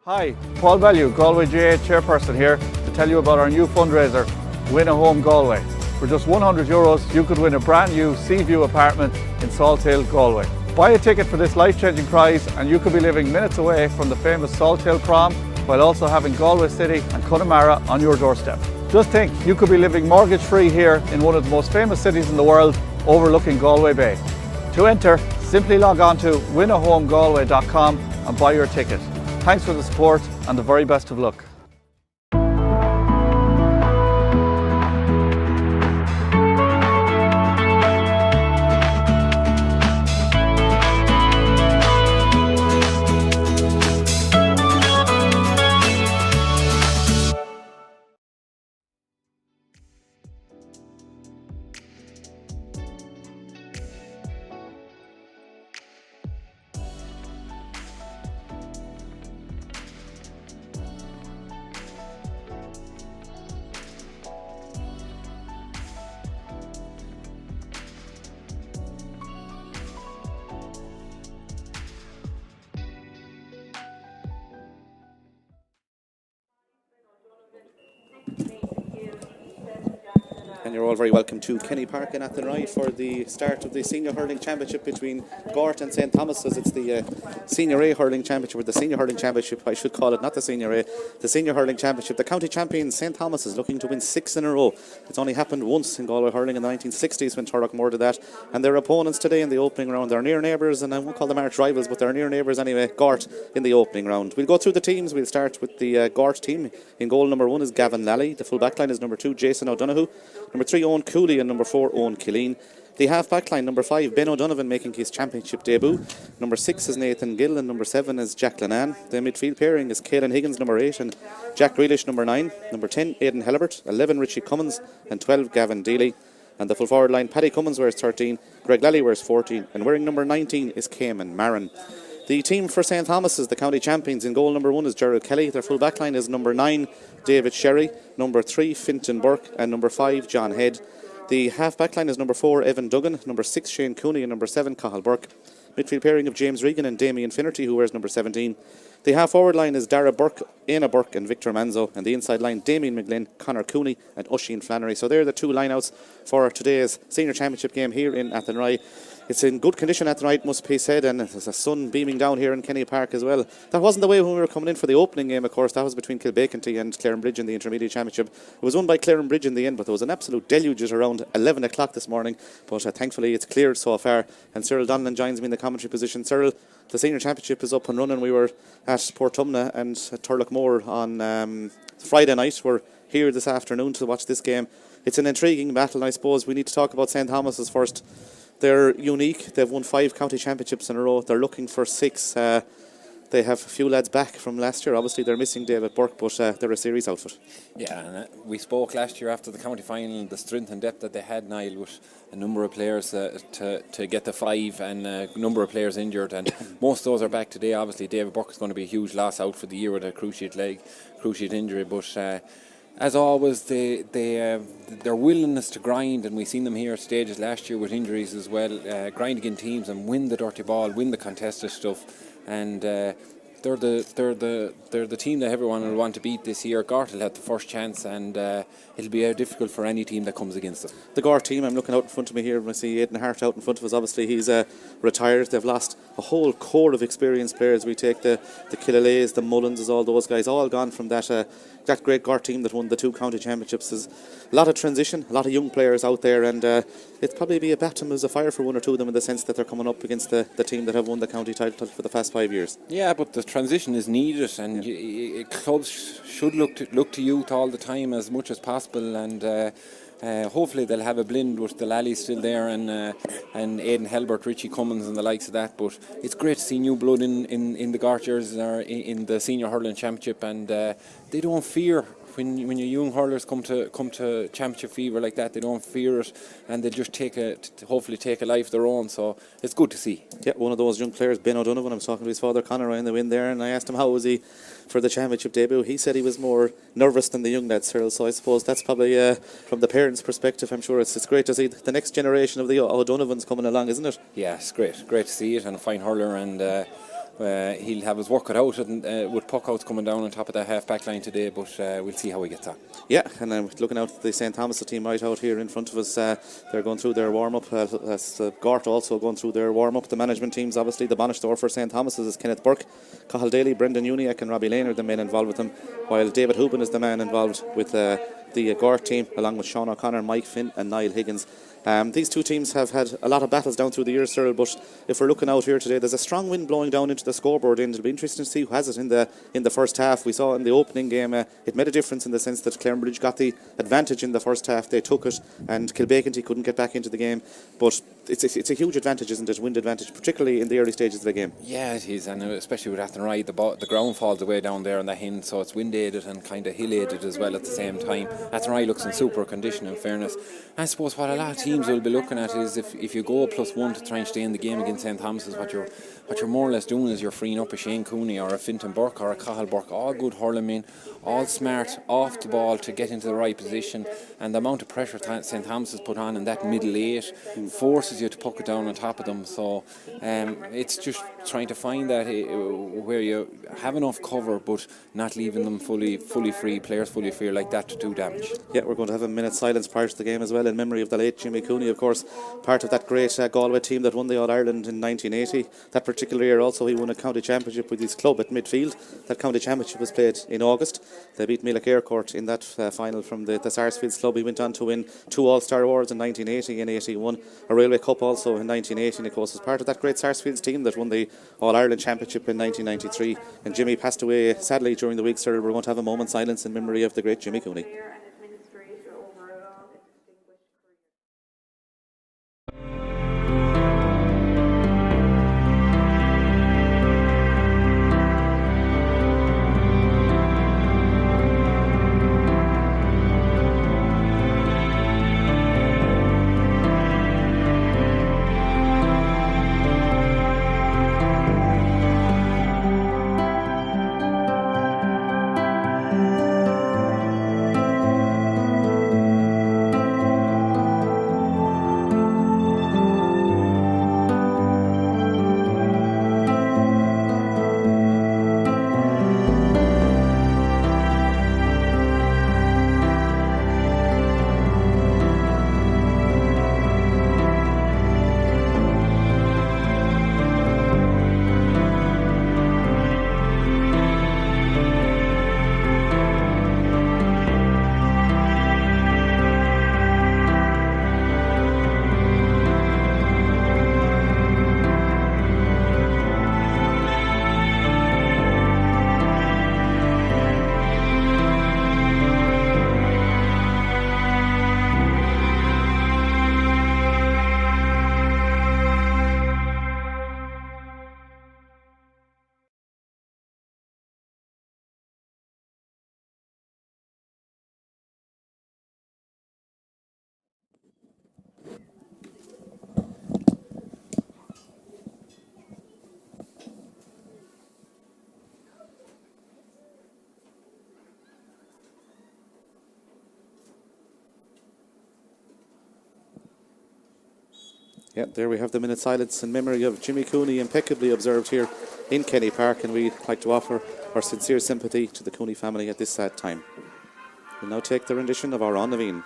Hi, Paul Bellew, Galway GA Chairperson here to tell you about our new fundraiser, Win a Home Galway. For just €100, you could win a brand new sea view apartment in Salt Hill, Galway. Buy a ticket for this life-changing prize and you could be living minutes away from the famous Salt Hill prom while also having Galway City and Connemara on your doorstep. Just think, you could be living mortgage-free here in one of the most famous cities in the world, overlooking Galway Bay. To enter, simply log on to winahomegalway.com and buy your ticket. Thanks for the support and the very best of luck. And you're all very welcome to Kenny Park in Athenry for the start of the Senior Hurling Championship between Gort and St. Thomas's. It's the Senior A Hurling Championship, or the Senior Hurling Championship, I should call it, not the Senior A, the Senior Hurling Championship. The county champion, St. Thomas's, looking to win 6 in a row. It's only happened once in Galway hurling in the 1960s when Turlough did that. And their opponents today in the opening round, they're near neighbours, and I won't call them arch rivals, but they're near neighbours anyway, Gort in the opening round. We'll go through the teams. We'll start with the Gort team. In goal, number 1 is Gavin Lally. The full back line is number 2, Jason O'Donoghue. Number 3, Owen Cooley, and number 4, Owen Killeen. The half-back line, number 5, Ben O'Donovan, making his championship debut. Number 6 is Nathan Gill, and number 7 is Jack Lennan. The midfield pairing is Caelan Higgins, number 8, and Jack Grealish, number 9. Number 10, Aidan Hellebert. 11, Richie Cummins, and 12, Gavin Deely. And the full forward line, Paddy Cummins wears 13, Greg Lally wears 14, and wearing number 19 is Cayman Marin. The team for St. Thomas's, the county champions, in goal number 1 is Gerald Kelly. Their full back line is number 9, David Sherry, number 3, Fintan Burke, and number 5, John Head. The half back line is number 4, Evan Duggan, number 6, Shane Cooney, and number 7, Cathal Burke. Midfield pairing of James Regan and Damien Finnerty, who wears number 17. The half forward line is Dara Burke, Aina Burke, and Victor Manzo. And the inside line, Damien McGlynn, Conor Cooney, and Oisin Flannery. So they're the 2 lineouts for today's senior championship game here in Athenry. It's in good condition at the night, must be said, and there's a sun beaming down here in Kenny Park as well. That wasn't the way when we were coming in for the opening game, of course. That was between Kilbeaconty and Clarenbridge in the Intermediate Championship. It was won by Clarenbridge in the end, but there was an absolute deluge at around 11 o'clock this morning. But thankfully it's cleared so far, and Cyril Donlan joins me in the commentary position. Cyril, the Senior Championship is up and running. We were at Portumna and at Turlough on Friday night. We're here this afternoon to watch this game. It's an intriguing battle, and I suppose we need to talk about St. Thomas's first. They're unique. They've won 5 county championships in a row. They're looking for 6. They have a few lads back from last year. Obviously, they're missing David Burke, but they're a series outfit. Yeah, and we spoke last year after the county final, the strength and depth that they had, Niall, with a number of players to get the 5 and a number of players injured. And most of those are back today. Obviously, David Burke is going to be a huge loss out for the year with a cruciate injury. But as always, their willingness to grind, and we've seen them here at stages last year with injuries as well, grind against teams and win the dirty ball, win the contested stuff, and they're the team that everyone will want to beat this year. Gort will have the first chance, and it'll be difficult for any team that comes against them. The Gort team, I'm looking out in front of me here, and I see Aidan Hart out in front of us. Obviously, he's retired. They've lost a whole core of experienced players. We take the Killalays, the Mullins, all those guys, all gone from that great Gort team that won the 2 county championships. There's a lot of transition, a lot of young players out there, and it'd probably be a baptism of fire for 1 or 2 of them, in the sense that they're coming up against the team that have won the county title for the past 5 years. Yeah, but the transition is needed, and clubs should look to youth all the time as much as possible, and hopefully they'll have a blend with the Lallys still there, and Aidan Hellebert, Richie Cummins and the likes of that. But it's great to see new blood in the Gort jerseys or in the Senior Hurling Championship, and they don't fear. When your young hurlers come to championship fever like that, they don't fear it, and they just hopefully take a life of their own. So it's good to see. Yeah, one of those young players, Ben O'Donovan. I was talking to his father Conor in the wind there, and I asked him how was he for the championship debut. He said he was more nervous than the young lads, Cyril. So I suppose that's probably from the parents' perspective. I'm sure it's great to see the next generation of the O'Donovans coming along, isn't it? Yeah, it's great to see it, and a fine hurler, and he'll have his work cut out with puck outs coming down on top of that half back line today, but we'll see how he gets on. Yeah, and looking out at the St. Thomas team right out here in front of us, they're going through their warm-up. Gort also going through their warm-up. The management teams, obviously, the Banish store for St. Thomas's is Kenneth Burke, Cathal Daly, Brendan Uniacke and Robbie Lane are the men involved with them, while David Hooban is the man involved with the Gort team, along with Sean O'Connor, Mike Finn and Niall Higgins. These two teams have had a lot of battles down through the years, Cyril, but if we're looking out here today, there's a strong wind blowing down into the scoreboard, and it'll be interesting to see who has it in the first half. We saw in the opening game it made a difference in the sense that Clarenbridge got the advantage in the first half. They took it, and Kilbeaconty couldn't get back into the game, but it's a huge advantage, isn't it? Wind advantage, particularly in the early stages of the game. Yeah, it is, and especially with Athenry, the ground falls away down there on the hill, so it's wind aided and kind of hill aided as well at the same time. Athenry looks in super condition, in fairness. I suppose what a lot of teams will be looking at is if you go +1 to try and stay in the game against St. Thomas's, what you're more or less doing is you're freeing up a Shane Cooney or a Fintan Burke or a Cathal Burke, all good hurling men, all smart off the ball to get into the right position, and the amount of pressure St. Thomas's put on in that middle 8 forces you to puck it down on top of them. So it's just trying to find that where you have enough cover but not leaving them fully free, players fully free like that to do damage. Yeah, we're going to have a minute's silence prior to the game as well in memory of the late Jimmy Cooney, of course, part of that great Galway team that won the All-Ireland in 1980. That particular year also he won a county championship with his club at midfield. That county championship was played in August. They beat Mealich Aircourt in that final from the Sarsfields club. He went on to win 2 All-Star awards in 1980 and 81, a Railway Cup also in 1980, and of course was part of that great Sarsfields team that won the All-Ireland championship in 1993. And Jimmy passed away sadly during the week, sir. We're going to have a moment's silence in memory of the great Jimmy Cooney. Yeah, there we have the minute's silence in memory of Jimmy Cooney, impeccably observed here in Kenny Park, and we'd like to offer our sincere sympathy to the Cooney family at this sad time. We'll now take the rendition of our An Naveen.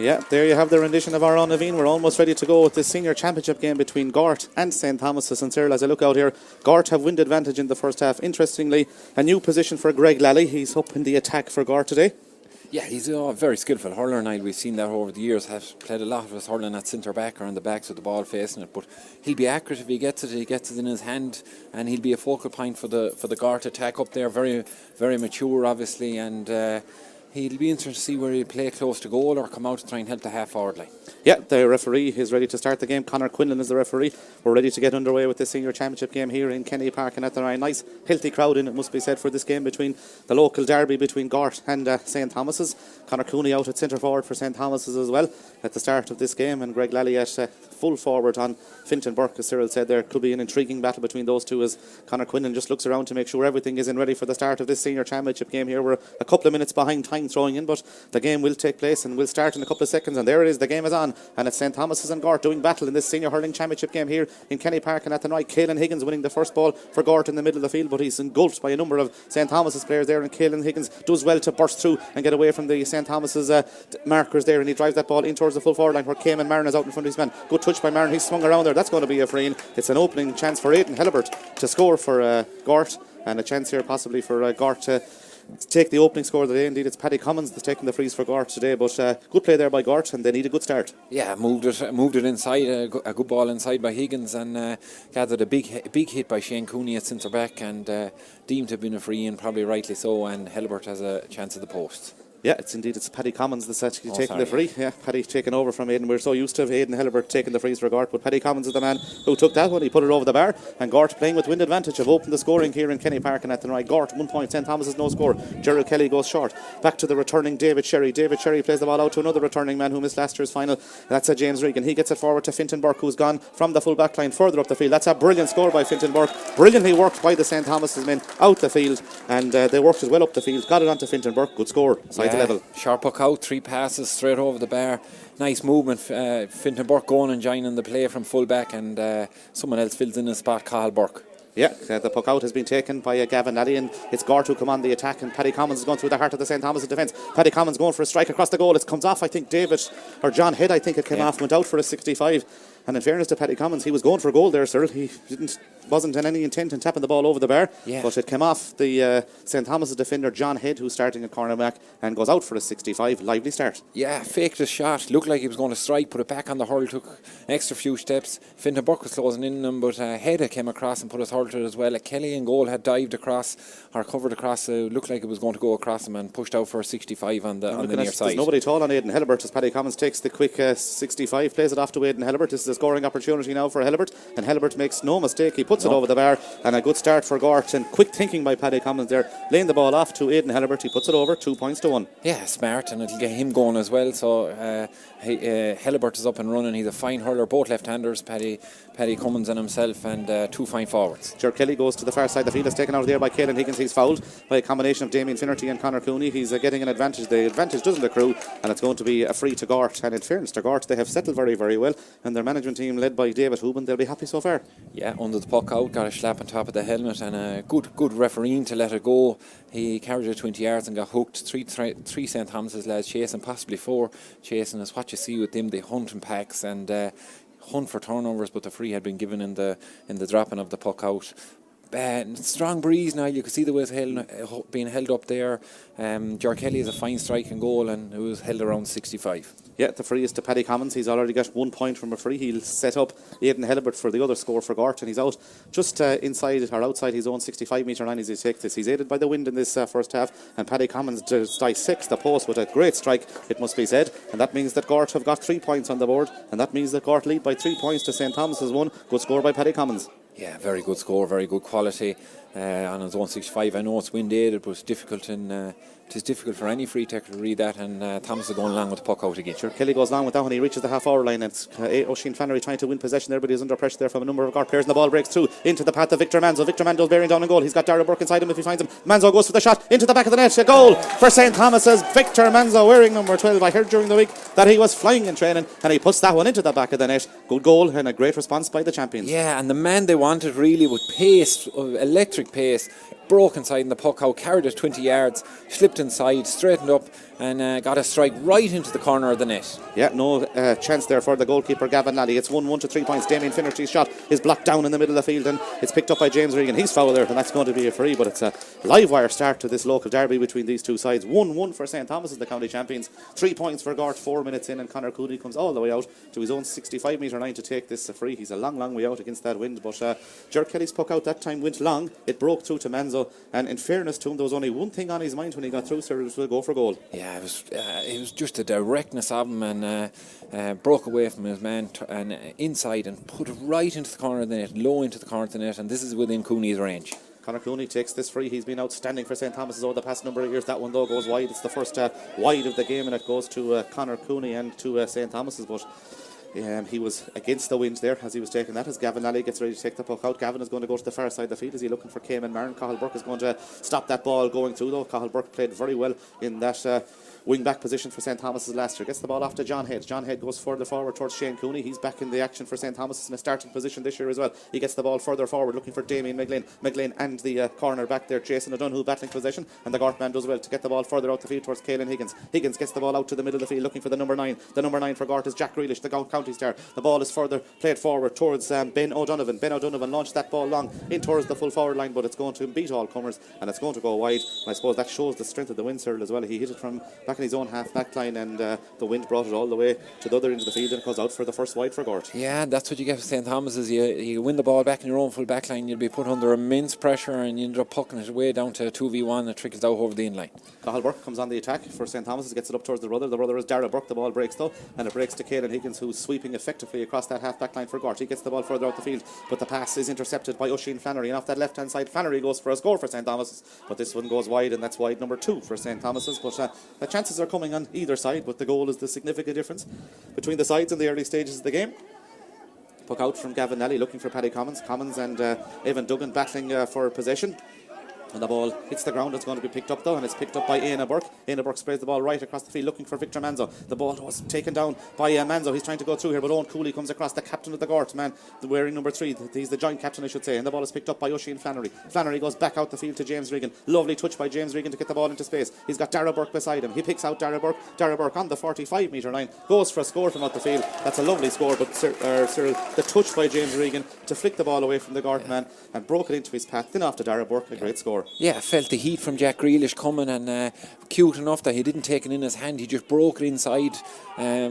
Yeah, there you have the rendition of our An Naveen. We're almost ready to go with the senior championship game between Gort and St. Thomas's. And Cyril, as I look out here, Gort have wind advantage in the first half. Interestingly, a new position for Greg Lally. He's up in the attack for Gort today. Yeah, he's a very skillful hurler, Niall. We've seen that over the years. Has played a lot of his hurling at centre back or on the backs with the ball facing it. But he'll be accurate if he gets it. He gets it in his hand, and he'll be a focal point for the Gort attack up there. Very, very mature, obviously, and he'll be interesting to see where he'll play close to goal or come out to try and help the half forward line. Yeah, the referee is ready to start the game. Conor Quinlan is the referee. We're ready to get underway with the senior championship game here in Kenny Park and Athenry. Nice, healthy crowd in, it must be said, for this game between the local derby between Gort and St Thomas's. Conor Cooney out at centre forward for St Thomas's as well at the start of this game, and Greg Lally at full forward on Fintan Burke. As Cyril said, there could be an intriguing battle between those two as Conor Quinlan just looks around to make sure everything is in ready for the start of this senior championship game here. We're a couple of minutes behind time throwing in, but the game will take place and will start in a couple of seconds, and there it is, the game is on, and it's St Thomas's and Gort doing battle in this senior hurling championship game here in Kenny Park and Athenry. Caelan Higgins winning the first ball for Gort in the middle of the field, but he's engulfed by a number of St Thomas's players there, and Caelan Higgins does well to burst through and get away from the St Thomas's markers there, and he drives that ball in towards the full forward line where Cayman Marin is out in front of his man. Good touch by Marin, he's swung around there, that's going to be a free in. It's an opening chance for Aidan Hellebert to score for Gort, and a chance here possibly for Gort to take the opening score of the day. Indeed, it's Paddy Commons that's taking the frees for Gort today, but good play there by Gort, and they need a good start. Yeah, moved it inside, a good ball inside by Higgins, and gathered a big hit by Shane Cooney at centre back, and deemed to have been a free in, probably rightly so, and Hellebert has a chance at the post. Yeah, it's Paddy Commons that's actually taking the free. Yeah, Paddy taking over from Aidan. We're so used to Aidan Hellebert taking the frees for Gort, but Paddy Commons is the man who took that one. He put it over the bar, and Gort, playing with wind advantage, have opened the scoring here in Kenny Park and Athenry. Gort 1 point, St Thomas is no score. Gerald Kelly goes short. Back to the returning David Sherry. David Sherry plays the ball out to another returning man who missed last year's final. That's a James Regan. He gets it forward to Fintan Burke, who's gone from the full back line further up the field. That's a brilliant score by Fintan Burke. Brilliantly worked by the St Thomas's men out the field, and they worked as well up the field. Got it onto Fintan Burke. Good score. Side to level. Sharp out, 3 passes straight over the bar. Nice movement. Fintan Burke going and joining the play from full back, and someone else fills in a spot, Cathal Burke. Yeah, the puck out has been taken by Gavin Lally, and it's Gort who come on the attack, and Paddy Commons is going through the heart of the St Thomas defence. Paddy Commons going for a strike across the goal. It comes off, I think, John Head, I think it came off, went out for a 65. And in fairness to Paddy Commons, he was going for a goal there, sir. He wasn't in any intent in tapping the ball over the bar, but it came off the St Thomas's defender John Head, who's starting at cornerback, and goes out for a 65. Lively start. Yeah, faked his shot, looked like he was going to strike, put it back on the hurl, took an extra few steps. Fintan Burke was closing in him, but Head came across and put his hurl to it as well. Kelly in goal had dived across, or covered across, looked like it was going to go across him, and pushed out for a 65 on the near side. There's nobody tall on Aidan Hellebert as Paddy Commons takes the quick 65, plays it off to Aidan Hellebert. This is a scoring opportunity now for Hellebert, and Hellebert makes no mistake. He puts it over the bar, and a good start for Gort, and quick thinking by Paddy Commons there, laying the ball off to Aidan Hellebert. He puts it over, 2 points to 1. Yeah, smart, and it'll get him going as well. So Hellebert is up and running. He's a fine hurler, both left-handers, Paddy Commons and himself, and 2 fine forwards. Ger Kelly goes to the far side. The field is taken out there by Caelan Higgins. He's fouled by a combination of Damien Finnerty and Conor Cooney. He's getting an advantage. The advantage doesn't accrue, and it's going to be a free to Gort. And in fairness to Gort, they have settled very, very well, and their management team, led by David Hooban, they'll be happy so far. Yeah, under the puck out, got a slap on top of the helmet, and a good refereeing to let it go. He carried it 20 yards and got hooked. Three St Thomas's lads chasing, possibly 4 chasing, is what you see with them. They hunt in packs and hunt for turnovers, but the free had been given in the dropping of the puck out. Strong breeze now. You can see the way it's being held up there. Ger Kelly is a fine strike and goal, and it was held around 65. Yeah, the free is to Paddy Commons. He's already got 1 point from a free. He'll set up Aidan Hellebert for the other score for Gort, and he's out just inside or outside his own 65-metre line as he takes this. He's aided by the wind in this first half, and Paddy Commons dissects the post with a great strike, it must be said, and that means that Gort have got 3 points on the board, and that means that Gort lead by 3 points to St Thomas's 1. Good score by Paddy Commons. Yeah, very good score, very good quality on his 165. I know it's wind aided, but it's difficult it is difficult for any free taker to read that, and Thomas is going along with the puck out again. Sure, Kelly goes along with that when he reaches the half-hour line. It's Oisin Flannery trying to win possession there, but he's under pressure there from a number of Gort players, and the ball breaks through into the path of Victor Manzo. Victor Manzo's bearing down in goal. He's got Darragh Burke inside him if he finds him. Manzo goes for the shot into the back of the net. A goal for St Thomas's. Victor Manzo wearing number 12. I heard during the week that he was flying in training, and he puts that one into the back of the net. Good goal and a great response by the champions. Yeah, and the man they wanted really with pace, electric pace, broke inside in the puck out, carried it 20 yards, slipped inside, straightened up, and got a strike right into the corner of the net. Yeah, no chance there for the goalkeeper Gavin Lally. It's 1-1 to 3 points. Damien Finnerty's shot is blocked down in the middle of the field, and it's picked up by James Regan. He's foul there, and that's going to be a free, but it's a live wire start to this local derby between these two sides. 1-1 for St. Thomas as the county champions. 3 points for Gort, 4 minutes in, and Conor Cooney comes all the way out to his own 65-metre line to take this free. He's a long way out against that wind, but Ger Kelly's puck out that time went long. It broke through to Manzo, and in fairness to him, there was only one thing on his mind when he got through, so it was to go for goal. Yeah, it was just the directness of him, and broke away from his man and inside and put it right into the corner of the net, low into the corner of the net, and this is within Cooney's range. Conor Cooney takes this free. He's been outstanding for St. Thomas's over the past number of years. That one though goes wide. It's the first wide of the game, and it goes to Conor Cooney and to St. Thomas's, but he was against the wind there as he was taking that. As Gavin Lally gets ready to take the puck out, Gavin is going to go to the far side of the field. Is he looking for Cayman Marin? Cathal Burke is going to stop that ball going through though. Cathal Burke played very well in that wing back position for St. Thomas's last year. Gets the ball off to John Head. John Head goes further forward towards Shane Cooney. He's back in the action for St. Thomas's in a starting position this year as well. He gets the ball further forward looking for Damien McGlynn. McGlynn and the corner back there, Jason O'Donoghue battling possession, and the Gort man does well to get the ball further out the field towards Caelan Higgins. Higgins gets the ball out to the middle of the field looking for the number 9. The number 9 for Gort is Jack Grealish, the county star. The ball is further played forward towards Ben O'Donovan. Ben O'Donovan launched that ball long in towards the full forward line, but it's going to beat all comers and it's going to go wide. And I suppose that shows the strength of the wind circle as well. He hit it from back in his own half back line, and the wind brought it all the way to the other end of the field, and it goes out for the first wide for Gort. Yeah, that's what you get with St. Thomas's. You win the ball back in your own full back line, you'll be put under immense pressure, and you end up pucking it away down to 2v1 and it trickles out over the in line. Cathal Burke comes on the attack for St. Thomas's, gets it up towards the brother. The brother is Dara Burke. The ball breaks though, and it breaks to Caelan Higgins, who's sweeping effectively across that half back line for Gort. He gets the ball further out the field, but the pass is intercepted by Oisin Flannery, and off that left hand side Flannery goes for a score for St. Thomas's, but this one goes wide, and that's wide number 2 for St. Thomas's. But the chances are coming on either side, but the goal is the significant difference between the sides in the early stages of the game. Puck out from Gavin Lally looking for Paddy Commons and Evan Duggan battling for possession. And the ball hits the ground. It's going to be picked up though, and it's picked up by Éanna Burke. Éanna Burke sprays the ball right across the field looking for Victor Manzo. The ball was taken down by Manzo. He's trying to go through here, but Owen Cooley comes across, the captain of the Gort, man, wearing number 3. He's the joint captain, I should say, and the ball is picked up by Oisin Flannery. Flannery goes back out the field to James Regan. Lovely touch by James Regan to get the ball into space. He's got Dara Burke beside him. He picks out Dara Burke. Dara Burke on the 45-metre line goes for a score from out the field. That's a lovely score, but Cyril, the touch by James Regan to flick the ball away from the Gort man and broke it into his path. Then off to Dara Burke, a great score. Yeah, I felt the heat from Jack Grealish coming, and cute enough that he didn't take it in his hand. He just broke it inside,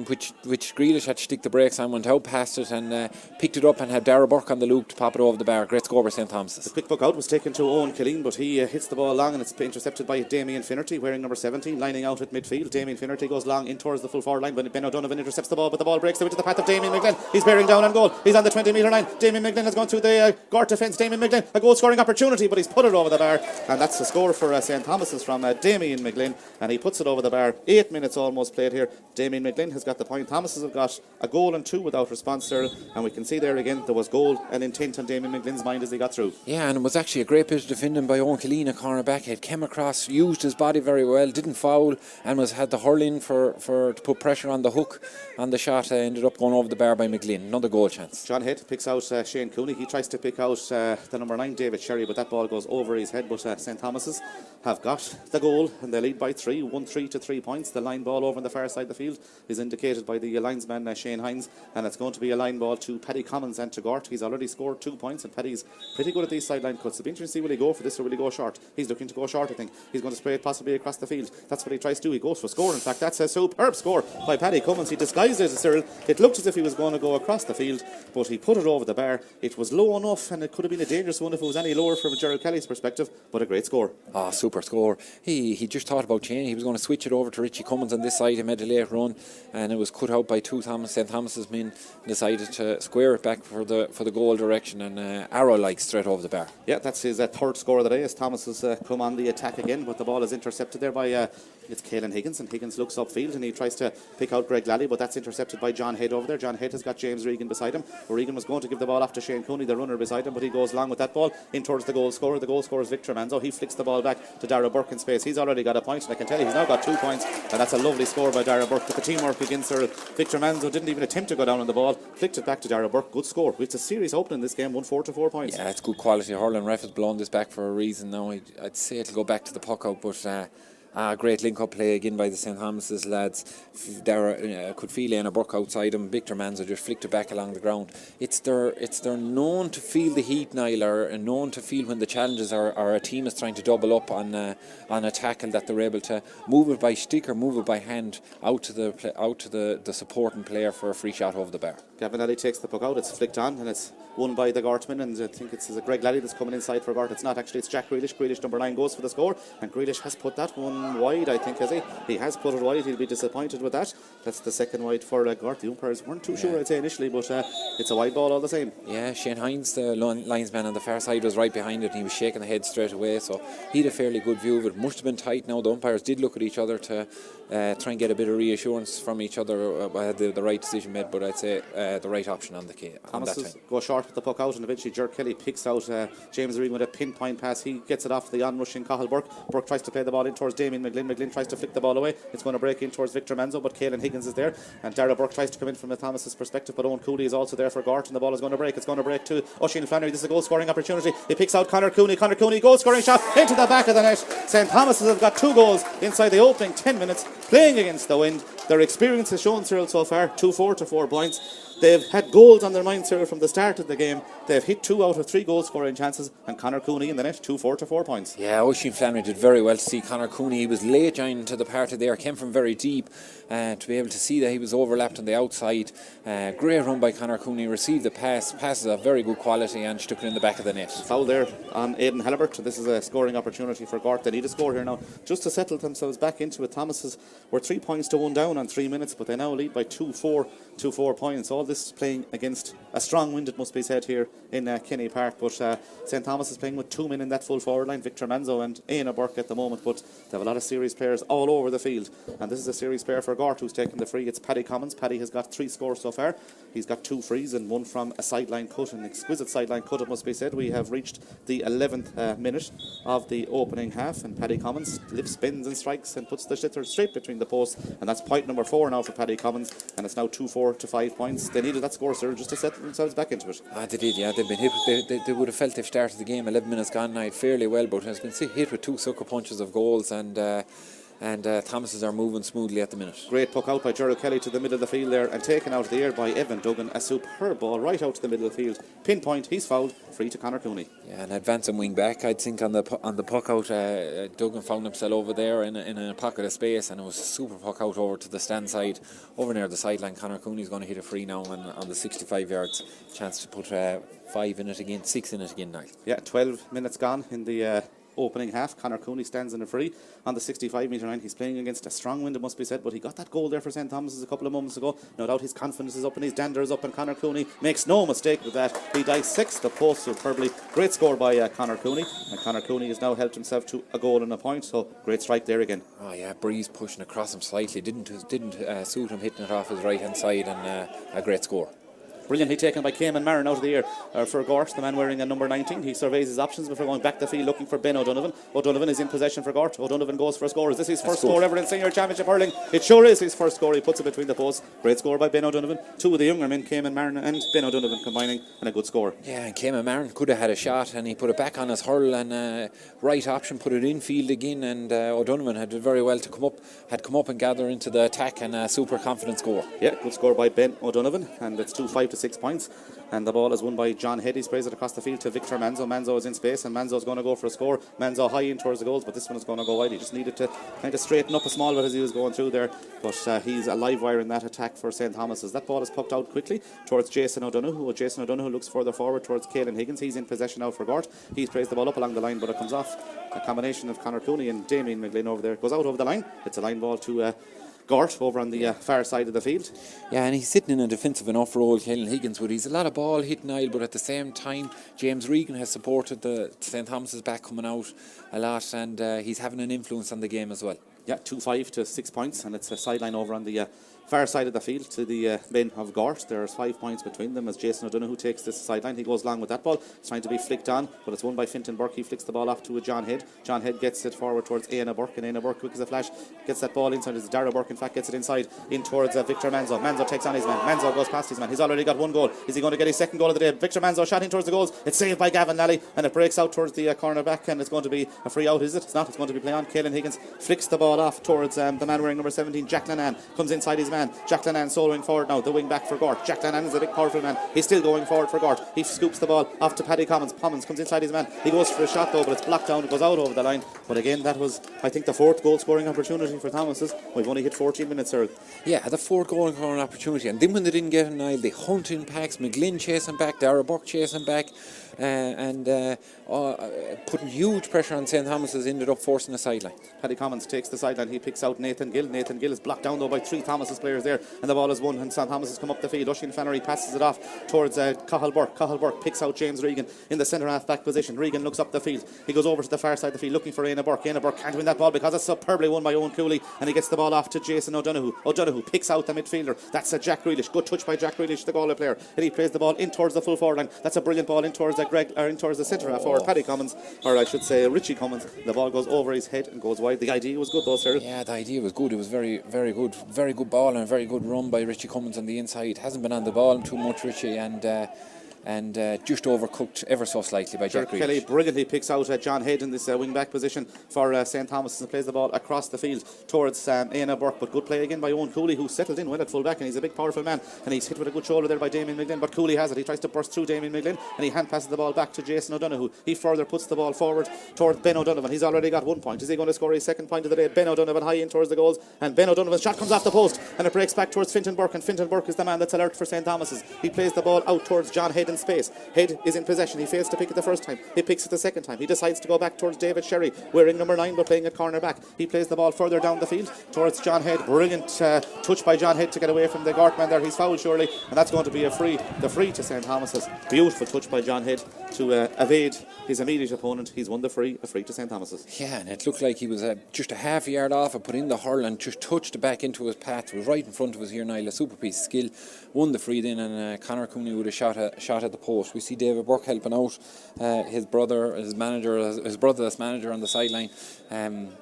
which Grealish had to stick the brakes on, went out past it and picked it up and had Dara Burke on the loop to pop it over the bar. Great score by St. Thomas's. The quick puck out was taken to Owen Killeen, but he hits the ball long, and it's intercepted by Damien Finnerty wearing number 17, lining out at midfield. Damien Finnerty goes long in towards the full forward line, but Ben O'Donovan intercepts the ball, but the ball breaks through into the path of Damien McGlynn. He's bearing down on goal. He's on the 20-metre line. Damien McGlynn has gone through the Gort defence. Damien McGlynn, a goal scoring opportunity, but he's put it over the bar, and that's the score for St. Thomas's from Damien McGlynn, and he puts it over the bar. 8 minutes almost played here. Damien McGlynn has got the point. Thomas's have got a goal and 2 without response there, and we can see there again there was goal and intent on Damien McGlynn's mind as he got through. Yeah, and it was actually a great bit of defending by Owen Killeen, a cornerback. He came across, used his body very well, didn't foul, and had the hurling for to put pressure on the hook on the shot. Ended up going over the bar by McGlynn. Another goal chance. John Head picks out Shane Cooney. He tries to pick out the number 9 David Sherry, but that ball goes over his head. But St. Thomas's have got the goal, and they lead by 3, 1-3 to 3 points. The line ball over on the far side of the field is indicated by the linesman Shane Hines, and it's going to be a line ball to Paddy Commons and to Gort. He's already scored 2 points, and Paddy's pretty good at these sideline cuts. It'll be interesting to see will he go for this or will he go short. He's looking to go short, I think. He's going to spray it possibly across the field. That's what he tries to do. He goes for score. In fact, that's a superb score by Paddy Commons. He disguised it, Cyril. It looked as if he was going to go across the field, but he put it over the bar. It was low enough, and it could have been a dangerous one if it was any lower from Gerald Kelly's perspective, but a great score. Super score. He just thought about changing. He was going to switch it over to Richie Cummins on this side. He made a late run, and it was cut out by St. Thomas's men. Decided to square it back for the goal direction, and arrow-like straight over the bar. Yeah, that's his third score of the day as Thomas has come on the attack again, but the ball is intercepted there by it's Caelan Higgins, and Higgins looks upfield and he tries to pick out Greg Lally, but that's intercepted by John Head over there. John Head has got James Regan beside him. Regan was going to give the ball off to Shane Cooney, the runner beside him, but he goes long with that ball in towards the goal scorer. The goal scorer is Victor Manzo. He flicks the ball back to Dara Burke in space. He's already got a point, and I can tell you he's now got 2 points, and that's a lovely score by Dara Burke. But the teamwork against her, Victor Manzo didn't even attempt to go down on the ball, flicked it back to Dara Burke. Good score. It's a serious opening this game, 1-4 to 4 points. Yeah, it's good quality hurling. Ref has blown this back for a reason now. I'd say it'll go back to the puck out, but Great link-up play again by the St. Thomas's lads. Dara could feel Anna Burke outside him. Victor Manzo just flicked it back along the ground. It's their known to feel the heat, Niall, or known to feel when the challenges are a team is trying to double up on a tackle, that they're able to move it by stick or move it by hand out to the supporting player for a free shot over the bar. Gavin Alley takes the puck out, it's flicked on, and it's won by the Gortman, and I think it's Greg Lally that's coming inside for Gort. It's not actually, it's Jack Grealish. Grealish, number 9, goes for the score, and Grealish has put that one wide, I think, has he? He has put it wide. He'll be disappointed with that. That's the second wide for Gort. The umpires weren't too sure, I'd say, initially, but it's a wide ball all the same. Yeah, Shane Hines, the linesman on the far side, was right behind it, and he was shaking the head straight away, so he had a fairly good view of it. Must have been tight now. The umpires did look at each other to try and get a bit of reassurance from each other. The right decision made, but I'd say the right option on the key. Thomas go short with the puck out, and eventually Ger Kelly picks out James Regan with a pinpoint pass. He gets it off the on-rushing Cathal Burke. Burke tries to play the ball in towards Damien McGlynn. McGlynn tries to flick the ball away. It's going to break in towards Victor Manzo, but Caelan Higgins is there, and Dara Burke tries to come in from the Thomas's perspective, but Owen Cooley is also there for Gort, and the ball is going to break. It's going to break to Oisin Flannery. This is a goal scoring opportunity. He picks out Conor Cooney. Conor Cooney, goal scoring shot into the back of the net. St. Thomas's have got 2 goals inside the opening 10 minutes playing against the wind. Their experience has shown, Cyril, so far 2-4 to 4 points. They've had goals on their mind, Cyril, from the start of the game. They've hit 2 out of 3 goal scoring chances, and Conor Cooney in the net, 2-4 to 4 points. Yeah, Oisin Flannery did very well to see Conor Cooney. He was late joining to the party there, came from very deep, to be able to see that he was overlapped on the outside. Great run by Conor Cooney, received the passes of very good quality, and stuck it in the back of the net. Foul there on Aidan Halibert. This is a scoring opportunity for Gort. They need a score here now just to settle themselves back into it. Thomas's were 3 points to 1 down on 3 minutes, but they now lead by 2-4 to 4 points. All this playing against a strong wind, it must be said, here in Kenny Park, but St. Thomas is playing with 2 men in that full forward line, Victor Manzo and Éanna Burke at the moment, but they have a lot of serious players all over the field, and this is a serious player for Gort who's taken the free. It's Paddy Commons. Paddy has got 3 scores so far. He's got 2 frees and 1 from a sideline cut, an exquisite sideline cut, it must be said. We have reached the 11th minute of the opening half, and Paddy Commons lifts, bends and strikes and puts the shitter straight between the posts, and that's point number 4 now for Paddy Commons, and it's now 2-4 to 5 points. They needed that score, sir, just to settle themselves back into it. They did, yeah. They've been hit. They would have felt they've started the game 11 minutes gone now fairly well, but has been hit with 2 sucker punches of goals, and Thomas's are moving smoothly at the minute. Great puck out by Gerald Kelly to the middle of the field there, and taken out of the air by Evan Duggan. A superb ball right out to the middle of the field. Pinpoint, he's fouled, free to Conor Cooney. Yeah, an advancing wing back, I think, on the puck out. Duggan found himself over there in a pocket of space, and it was a super puck out over to the stand side, over near the sideline. Conor Cooney's going to hit a free now on the 65 yards. Chance to put 5 in it again, 6 in it again now. Yeah, 12 minutes gone in the opening half. Conor Cooney stands in a free on the 65-metre line. He's playing against a strong wind, it must be said, but he got that goal there for St. Thomas's a couple of moments ago. No doubt his confidence is up and his dander is up, and Conor Cooney makes no mistake with that. He dissects the post superbly. Great score by Conor Cooney, and Conor Cooney has now helped himself to a goal and a point, so great strike there again. Oh yeah, breeze pushing across him slightly, didn't suit him, hitting it off his right hand side, and a great score. Brilliantly taken by Cayman Marin out of the air for Gort, the man wearing a number 19. He surveys his options before going back the field looking for Ben O'Donovan. O'Donovan is in possession for Gort. O'Donovan goes for a score. Is this his first score ever in senior championship hurling? It sure is his first score. He puts it between the posts. Great score by Ben O'Donovan. 2 of the younger men, Cayman Marin and Ben O'Donovan, combining, and a good score. Yeah, and Cayman Marin could have had a shot, and he put it back on his hurl, and right option, put it in field again, and O'Donovan had did very well to come up and gather into the attack, and a super confident score. Yeah, good score by Ben O'Donovan, and it's 5 to 6 points. And the ball is won by John Head. He sprays it across the field to Victor Manzo. Manzo is in space, and Manzo's going to go for a score. Manzo high in towards the goals, but this one is going to go wide. He just needed to kind of straighten up a small bit as he was going through there, but he's a live wire in that attack for St. Thomas's. That ball is pucked out quickly towards Jason O'Donoghue. Jason O'Donoghue looks further forward towards Caelan Higgins. He's in possession now for Gort. He sprays the ball up along the line, but it comes off a combination of Conor Cooney and Damien McGlynn over there. It goes out over the line. It's a line ball to Gort over on the far side of the field. Yeah, and he's sitting in a defensive enough role, Caelan Higgins, but he's a lot of ball hitting aisle, but at the same time James Regan has supported the St. Thomas's back coming out a lot, and he's having an influence on the game as well. Yeah, 5 to 6 points, and it's a sideline over on the far side of the field to the men of Gort. There's 5 points between them as Jason O'Donoghue takes this sideline. He goes long with that ball. It's trying to be flicked on, but it's won by Fintan Burke. He flicks the ball off to a John Head. John Head gets it forward towards Éanna Burke, and Éanna Burke, quick as a flash, gets that ball inside. It's Dara Burke, in fact, gets it inside in towards Victor Manzo. Manzo takes on his man. Manzo goes past his man. He's already got one goal. Is he going to get his second goal of the day? Victor Manzo shot in towards the goals. It's saved by Gavin Lally, and it breaks out towards the corner back, and it's going to be a free out, is it? It's not. It's going to be play on. Caelan Higgins flicks the ball off towards the man wearing number 17, Jack Lannan. Comes inside his man. Jack Lannan soloing forward now, the wing back for Gort. Jack Lannan is a big powerful man. He's still going forward for Gort. He scoops the ball off to Paddy Commons. Commons comes inside his man. He goes for a shot though, but it's blocked down. It goes out over the line. But again, that was, I think, the fourth goal scoring opportunity for Thomas's. We've only hit 14 minutes, sir. Yeah, the fourth goal scoring opportunity, and then when they didn't get an eye, they hunt in packs. McGlynn chasing back, Dara Burke chasing back, and putting huge pressure on St. Thomas's. Ended up forcing the sideline. Paddy Commons takes the sideline. He picks out Nathan Gill. Nathan Gill is blocked down though by 3 Thomas's players there, and the ball is won. And St. Thomas has come up the field. Oisin Flannery passes it off towards Cathal Burke. Cathal Burke picks out James Regan in the centre half back position. Regan looks up the field. He goes over to the far side of the field looking for Éanna Burke. Éanna Burke can't win that ball because it's superbly won by Owen Cooley, and he gets the ball off to Jason O'Donoghue. O'Donoghue picks out the midfielder. That's a Jack Grealish. Good touch by Jack Grealish, the Galway player, and he plays the ball in towards the full forward line. That's a brilliant ball in towards the centre half forward, Paddy Commons, or I should say Richie Commons. The ball goes over his head and goes wide. The idea was good though, sir. Yeah, the idea was good. It was very, very good. Very good ball and a very good run by Richie Cummins on the inside. Hasn't been on the ball too much, Richie, and just overcooked ever so slightly by Jack Grealish. Kelly brilliantly picks out John Head in this wing back position for St. Thomas and plays the ball across the field towards Éanna Burke, but good play again by Owen Cooley, who settled in well at full back, and he's a big powerful man, and he's hit with a good shoulder there by Damien McGlynn, but Cooley has it. He tries to burst through Damien McGlynn, and he hand passes the ball back to Jason O'Donoghue. He further puts the ball forward towards Ben O'Donovan. He's already got 1 point. Is he going to score his second point of the day? Ben O'Donovan high in towards the goals, and Ben O'Donovan's shot comes off the post, and it breaks back towards Fintan Burke, and Fintan Burke is the man that's alert for St. Thomas's. He plays the ball out towards John Head in space. Head is in possession. He fails to pick it the first time. He picks it the second time. He decides to go back towards David Sherry, wearing number 9 but playing at corner back. He plays the ball further down the field towards John Head. Brilliant touch by John Head to get away from the Gort man there. He's fouled surely, and that's going to be a free. The free to St. Thomas's. Beautiful touch by John Head to evade his immediate opponent. He's won the free. A free to St. Thomas's. Yeah, and it looked like he was just a half a yard off and put in the hurl and just touched it back into his path. It was right in front of us here, Niall. A super piece of skill. Won the free then, and Conor Cooney would have shot at the post. We see David Burke helping out his brother, his brother that's manager on the sideline,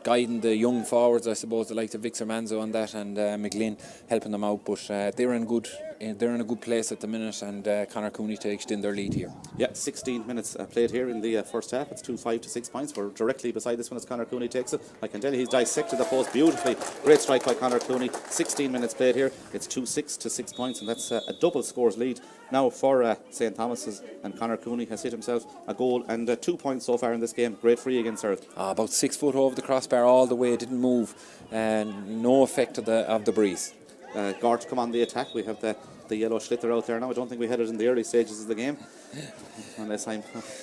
guiding the young forwards, I suppose, the likes of Victor Manzo and that, and McGlynn helping them out. But they're in a good place at the minute, and Conor Cooney to extend their lead here. Yeah, 16 minutes played here in the first half. It's 2-5 to 6 points. We're directly beside this one as Conor Cooney takes it. I can tell you he's dissected the post beautifully. Great strike by Conor Cooney. 16 minutes played here. It's 2-6 to 6 points, and that's a double scores lead now for St. Thomas's, and Conor Cooney has hit himself a goal and 2 points so far in this game. Great free against Earth. About 6 foot over the crossbar all the way. It didn't move, and no effect of the breeze. Gort come on the attack. We have the yellow schlitter out there now. I don't think we had it in the early stages of the game. Unless I'm...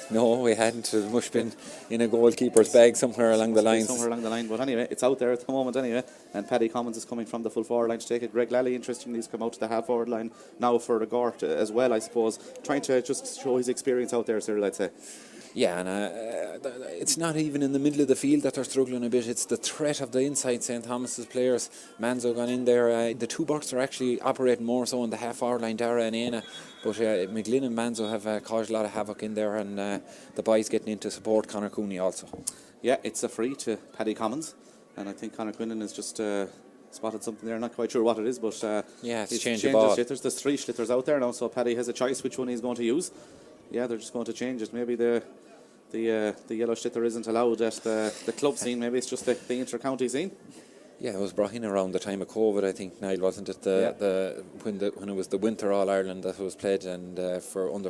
No, we hadn't. It must have been in a goalkeeper's bag somewhere along the lines. Somewhere along the line. But anyway, it's out there at the moment anyway. And Paddy Commons is coming from the full forward line to take it. Greg Lally, interestingly, has come out to the half forward line now for the Gort as well, I suppose. Trying to just show his experience out there, Cyril, I'd say. Yeah, and it's not even in the middle of the field that they're struggling a bit. It's the threat of the inside St. Thomas's players. Manzo gone in there. The two Burks are actually operating more so on the half-hour line, Dara and Éanna. But McGlynn and Manzo have caused a lot of havoc in there, and the boys getting in to support Conor Cooney also. Yeah, it's a free to Paddy Commons, and I think Conor Quinlan has just... spotted something there, not quite sure what it is, but it's changed the ball. There's 3 schlitters out there now, so Paddy has a choice which one he's going to use. Yeah, they're just going to change it. Maybe the yellow schlitter isn't allowed at the club scene. Maybe it's just the inter-county scene. Yeah, it was brought in around the time of COVID, I think, Niall, wasn't it? When it was the Winter All Ireland that was played, and for under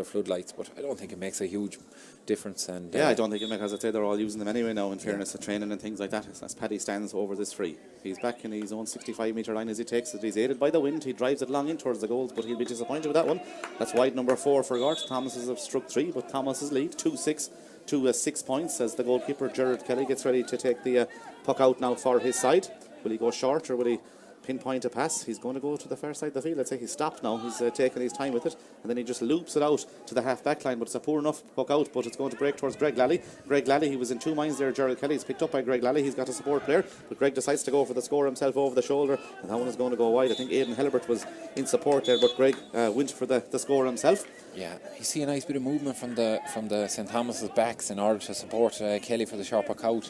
floodlights. But I don't think it makes a huge difference. And I don't think it makes. As I say, they're all using them anyway now. In fairness to training and things like that, as Paddy stands over this free, he's back in his own 65-metre line as he takes it. He's aided by the wind. He drives it long in towards the goals, but he'll be disappointed with that one. That's wide number 4 for Gort. Thomas has struck 3, but Thomas's lead 2-6 to 6 points as the goalkeeper Gerard Kelly gets ready to take the puck out now for his side. Will he go short or will he pinpoint a pass. He's going to go to the far side of the field. I'd say he's stopped now. He's taking his time with it, and then he just loops it out to the half-back line, but it's a poor enough puck out, but it's going to break towards Greg Lally. Greg Lally, he was in two minds there. Gerald Kelly is picked up by Greg Lally. He's got a support player, but Greg decides to go for the score himself over the shoulder, and that one is going to go wide. I think Aidan Hellebert was in support there, but Greg went for the score himself. Yeah, you see a nice bit of movement from the St. Thomas's backs in order to support Kelly for the sharp puck out.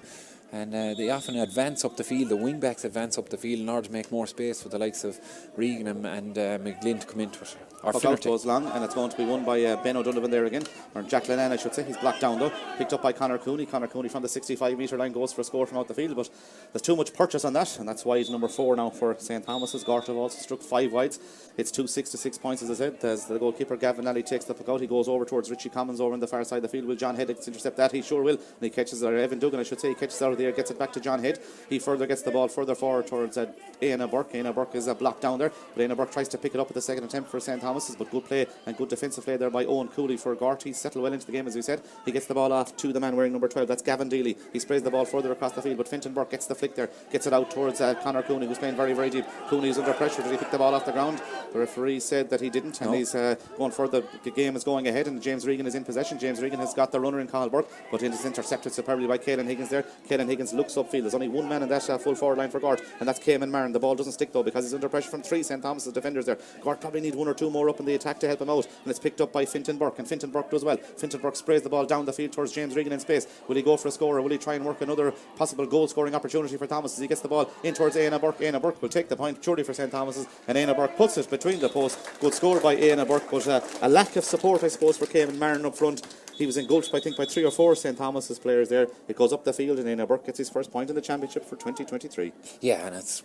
And they often advance up the field, the wing backs advance up the field in order to make more space for the likes of Regan and McGlynn to come into it. Puck out goes long, and it's going to be won by Ben O'Donovan there again, or Jack Lennon I should say. He's blocked down though, picked up by Conor Cooney. Conor Cooney from the 65 metre line goes for a score from out the field, but there's too much purchase on that, and that's wide number 4 now for St. Thomas's. Gort have also struck 5 wides. It's 2-6 to 6 points, as I said, as the goalkeeper Gavin Lally takes the puck out. He goes over towards Richie Commons over on the far side of the field. Will John Head intercept that? He sure will, and he catches it, or Evan Duggan I should say, he catches it out of the air, gets it back to John Head. He further gets the ball further forward towards Aina Burke. Aina Burke is blocked down there, but Aina Burke tries to pick it up at the second attempt for St. Thomas's, but good play and good defensive play there by Owen Cooley for Gort. He's settled well into the game, as we said. He gets the ball off to the man wearing number 12, that's Gavin Deely. He sprays the ball further across the field, but Fintan Burke gets the flick there, gets it out towards Conor Cooney, who's playing very, very deep. Cooney is under pressure. Did he pick the ball off the ground? The referee said that he didn't, and he's going further. The game is going ahead, and James Regan is in possession. James Regan has got the runner in Conal Burke, but it is intercepted superbly by Caelan Higgins there. Caelan Higgins looks upfield. There's only one man in that full forward line for Gort, and that's Cayman Marin. The ball doesn't stick though, because he's under pressure from 3 St. Thomas's defenders there. Gort probably need 1 or 2 more up in the attack to help him out, and it's picked up by Fintan Burke, and Fintan Burke does well. Fintan Burke sprays the ball down the field towards James Regan in space. Will he go for a score, or will he try and work another possible goal scoring opportunity for Thomas as he gets the ball in towards Aina Burke? Aina Burke will take the point surely for St. Thomas's, and Aina Burke puts it between the posts. Good score by Aina Burke, but a lack of support I suppose for Cayman Marin up front. He was engulfed I think by 3 or 4 St. Thomas's players there. It goes up the field, and Aina Burke gets his first point in the championship for 2023. Yeah, and it's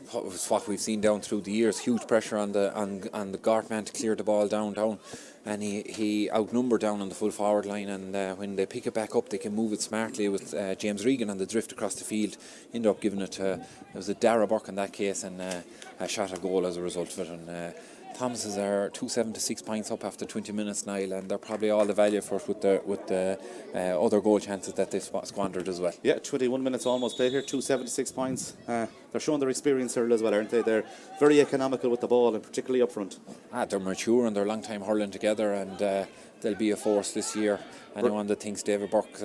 what we've seen down through the years. Huge pressure on the Gort man to clear the ball down, and he outnumbered down on the full forward line. And when they pick it back up, they can move it smartly with James Regan on the drift across the field. Ended up giving it to, it was a Dara Burke in that case, and a shot a goal as a result of it. And Thomas's are 2-7 to 6 points up after 20 minutes, Niall, and they're probably all the value for it with the other goal chances that they've squandered as well. Yeah, 21 minutes almost played here, 2-7 to 6 points. They're showing their experience here as well, aren't they? They're very economical with the ball, and particularly up front. They're mature and they're a long time hurling together, and they'll be a force this year. Anyone that thinks David Burke's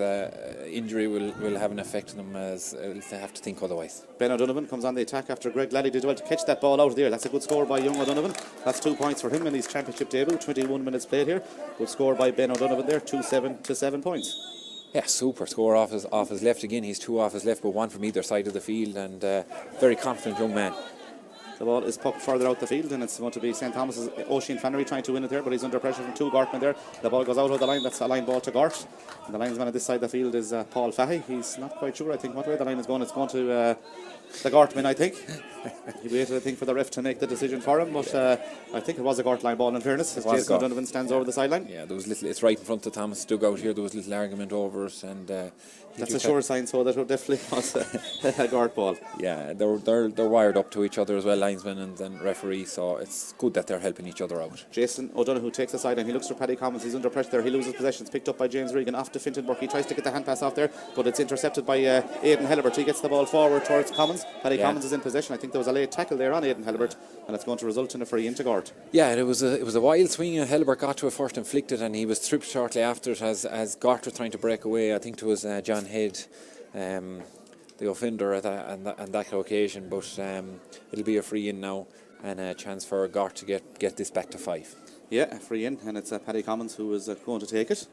injury will have an effect on them, as they have to think otherwise. Ben O'Donovan comes on the attack after Greg Lally did well to catch that ball out of the air. That's a good score by young O'Donovan. That's 2 points for him in his championship debut. 21 minutes played here. Good score by Ben O'Donovan there. 2-7 to 7 points. Yeah, super score off his left again. He's 2 off his left, but 1 from either side of the field, and very confident young man. The ball is pucked further out the field, and it's going to be St. Thomas's Oisin Flannery trying to win it there, but he's under pressure from 2 Gortmen there. The ball goes out of the line. That's a line ball to Gort. And the linesman on this side of the field is Paul Fahy. He's not quite sure, I think, what way the line is going. It's going to the Gortmen, I think. He waited, I think, for the ref to make the decision for him, but I think it was a Gort line ball in fairness, as Jason O'Donovan stands over the sideline. Yeah, there was little, it's right in front of Thomas dugout here. There was little argument over it, and that's a sure sign, so that it definitely was a Gort ball. Yeah, they're wired up to each other as well, linesman and referee, so it's good that they're helping each other out. Jason O'Donoghue takes the side and he looks for Paddy Commons. He's under pressure there. He loses possession. It's picked up by James Regan off to Fintan Burke. He tries to get the hand pass off there, but it's intercepted by Aidan Hellebert. He gets the ball forward towards Commons. Paddy Commons is in possession. I think there was a late tackle there on Aidan Hellebert, and it's going to result in a free into Gort. Yeah, it was a wild swing, and Hellebert got to it first, inflicted, and he was tripped shortly after it as Gort was trying to break away. I think it was John Head, the offender at that occasion, but it'll be a free in now and a chance for Gort to get this back to 5. Yeah, a free in, and it's Paddy Commons who is going to take it.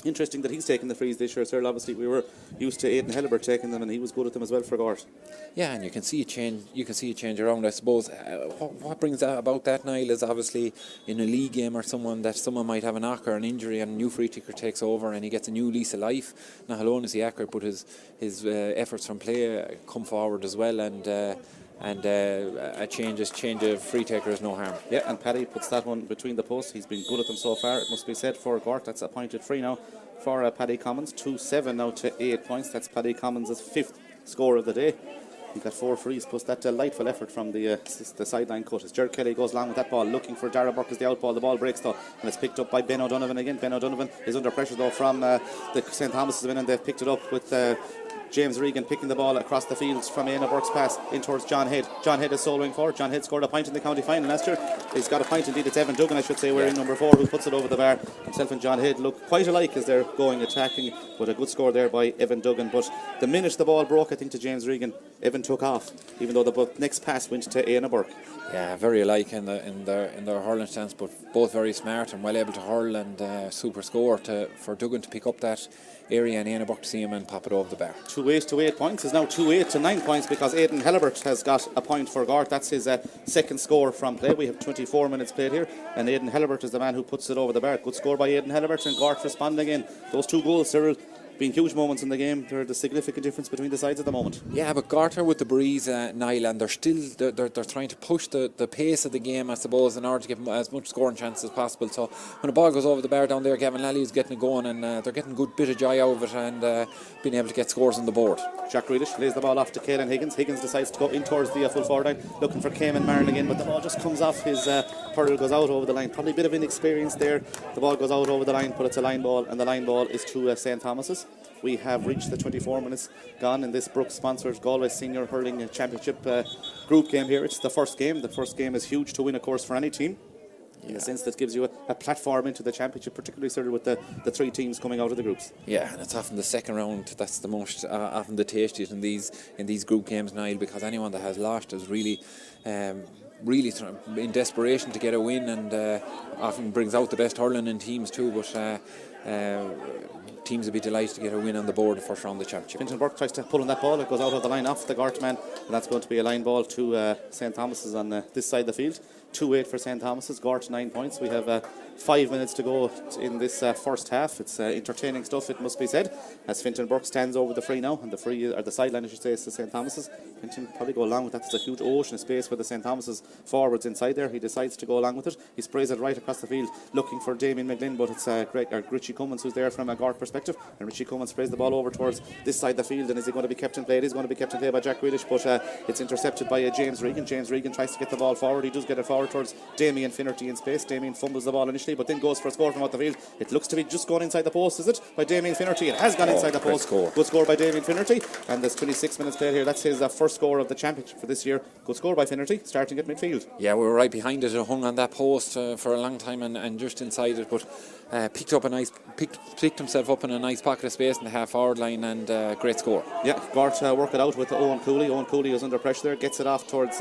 Interesting that he's taking the frees this year, sir. Obviously, we were used to Aidan Hellebert taking them, and he was good at them as well for Gort. Yeah, and you can see a change. You can see a change around. I suppose what brings about that, Niall, is obviously in a league game or someone might have a knock or an injury, and a new free kicker takes over, and he gets a new lease of life. Not alone is he accurate, but his efforts from play come forward as well, and a change of free taker is no harm. Yeah, and Paddy puts that one between the posts. He's been good at them so far, it must be said, for Gort. That's a pointed free now for Paddy Commons. 2-7 now to 8 points. That's Paddy Commons' 5th score of the day. He got 4 frees plus that delightful effort from the sideline cut as Gerard Kelly goes along with that ball, looking for Dara Burke as the out ball. The ball breaks though, and it's picked up by Ben O'Donovan again. Ben O'Donovan is under pressure though from the St. Thomas's men, and they've picked it up with James Regan picking the ball across the field from Éanna Burke's pass in towards John Head. John Head is soloing forward. John Head scored a point in the county final last year. He's got a point indeed. It's Evan Duggan, I should say, wearing number 4, who puts it over the bar. Himself and John Head look quite alike as they're going attacking, but a good score there by Evan Duggan. But the minute the ball broke, I think, to James Regan, Evan took off, even though the next pass went to Éanna Burke. Yeah, very alike in their hurling stance, but both very smart and well able to hurl, and super score for Duggan to pick up that area and Éanna Burke to see him and pop it over the bar. 2-8 to 8 points is now 2-8 to 9 points because Aidan Hellebert has got a point for Gort. That's his second score from play. We have 24 minutes played here, and Aidan Hellebert is the man who puts it over the bar. Good score by Aidan Hellebert, and Gort responding in. Those 2 goals, Cyril, been huge moments in the game. They're the significant difference between the sides at the moment. Yeah, but Gort are with the breeze, Niall, and they're trying to push the pace of the game, I suppose, in order to give them as much scoring chance as possible. So when the ball goes over the bar down there, Gavin Lally is getting it going, and they're getting a good bit of joy out of it, and being able to get scores on the board. Jack Grealish lays the ball off to Caelan Higgins. Higgins decides to go in towards the full forward line, looking for Cayman Marin again, but the ball just comes off his hurl, goes out over the line. Probably a bit of inexperience there. The ball goes out over the line, but it's a line ball, and the line ball is to St. Thomas's. We have reached the 24 minutes gone in this Brooks-sponsored Galway Senior Hurling Championship group game here. It's the first game. The first game is huge to win, of course, for any team. In the sense that gives you a platform into the championship, particularly sort of with the 3 teams coming out of the groups. Yeah, and it's often the second round that's the most often the tastiest in these group games, Niall, because anyone that has lost is really in desperation to get a win, and often brings out the best hurling in teams too. But teams would be delighted to get a win on the board the first round of the championship. Fintan Burke tries to pull on that ball. It goes out of the line off the Gort man, and that's going to be a line ball to St. Thomas's on this side of the field. 2-8 for St. Thomas's. Gort 9 points. We have 5 minutes to go in this first half. It's entertaining stuff, it must be said, as Fintan Burke stands over the free now, and the free, or the sideline I should say, is to St. Thomas's. Fintan probably go along with that. There's a huge ocean of space for the St. Thomas's forwards inside there. He decides to go along with it. He sprays it right across the field looking for Damien McGlynn, but it's Richie Cummins who's there from a Gort perspective, and Richie Cummins sprays the ball over towards this side of the field. And is he going to be kept in play? It is going to be kept in play by Jack Grealish, but it's intercepted by James Regan. James Regan tries to get the ball forward. He does get it forward towards Damien Finnerty in space. Damien fumbles the ball initially, but then goes for a score from out the field. It looks to be just going inside the post, is it? By Damien Finnerty. It has gone inside the post. Good score by Damien Finnerty, and there's 26 minutes played here. That's his first score of the championship for this year. Good score by Finnerty, starting at midfield. Yeah, we were right behind it and hung on that post for a long time, and just inside it, but picked himself up in a nice pocket of space in the half forward line, and great score. Yeah, Gort work it out with Owen Cooley. Owen Cooley is under pressure there, gets it off towards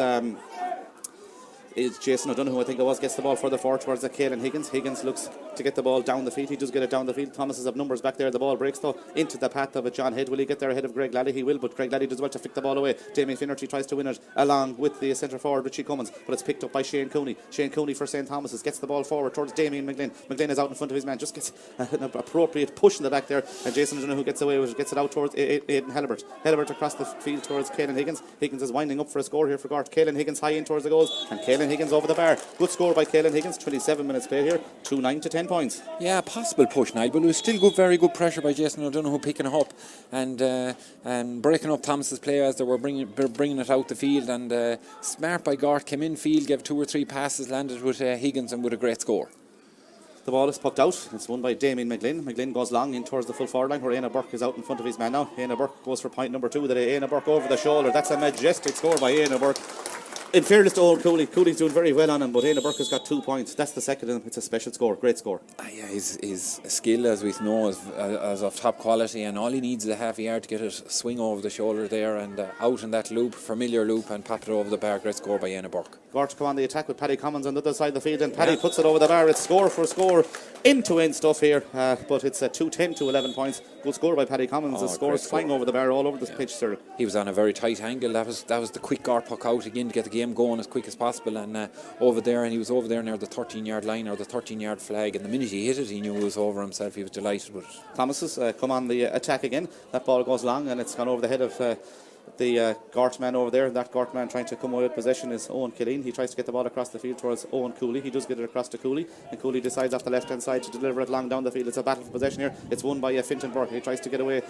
is Jason O'Donoghue, I think it was, gets the ball further forward towards Caelan Higgins. Higgins looks to get the ball down the field. He does get it down the field. Thomas has numbers back there. The ball breaks though into the path of John Head. Will he get there ahead of Greg Lally? He will, but Greg Lally does well to flick the ball away. Damien Finnerty tries to win it along with the centre forward Richie Cummins, but it's picked up by Shane Cooney. Shane Cooney for St. Thomas's gets the ball forward towards Damien McGlynn. McGlynn is out in front of his man, just gets an appropriate push in the back there, and Jason O'Donoghue gets away with it, gets it out towards Aidan Hellebert. Hellebert across the field towards Caelan Higgins. Higgins is winding up for a score here for Gort. Caelan Higgins high in towards the goals, and Caelan Higgins over the bar. Good score by Caelan Higgins. 27 minutes played here. 2-9 to 10 points. Yeah, possible push, Niall, but it was still good, very good pressure by Jason O'Donoghue picking it up and breaking up Thomas's play as they were bringing it out the field, and smart by Gort, came in field, gave 2 or 3 passes, landed with Higgins and with a great score. The ball is pucked out. It's won by Damien McGlynn. McGlynn goes long in towards the full forward line where Éanna Burke is out in front of his man now. Éanna Burke goes for point number 2. Éanna Burke over the shoulder. That's a majestic score by Éanna Burke. In fairness to Owen Cooley, Cooley's doing very well on him, but Éanna Burke has got 2 points. That's the second of them. It's a special score, great score. Yeah, his skill, as we know, is of top quality, and all he needs is a half a yard to get it swing over the shoulder there and out in that loop, familiar loop, and pop it over the bar. Great score by Éanna Burke. Gort come on the attack with Paddy Commons on the other side of the field, and Paddy puts it over the bar. It's score for score, end-to-end stuff here, but it's a 2-10 to 11 points. Good score by Paddy Commons. The score is flying over the bar all over the pitch, sir. He was on a very tight angle. That was the quick Gort puck out again to get the game going as quick as possible, and over there, and he was over there near the 13-yard line or the 13-yard flag, and the minute he hit it, he knew he was over himself. He was delighted with it. Thomas's come on the attack again. That ball goes long, and it's gone over the head of the Gort man over there. That Gort man trying to come away with possession is Owen Killeen. He tries to get the ball across the field towards Owen Cooley. He does get it across to Cooley, and Cooley decides off the left hand side to deliver it long down the field. It's a battle for possession here. It's won by Fintan Burke. He tries to get away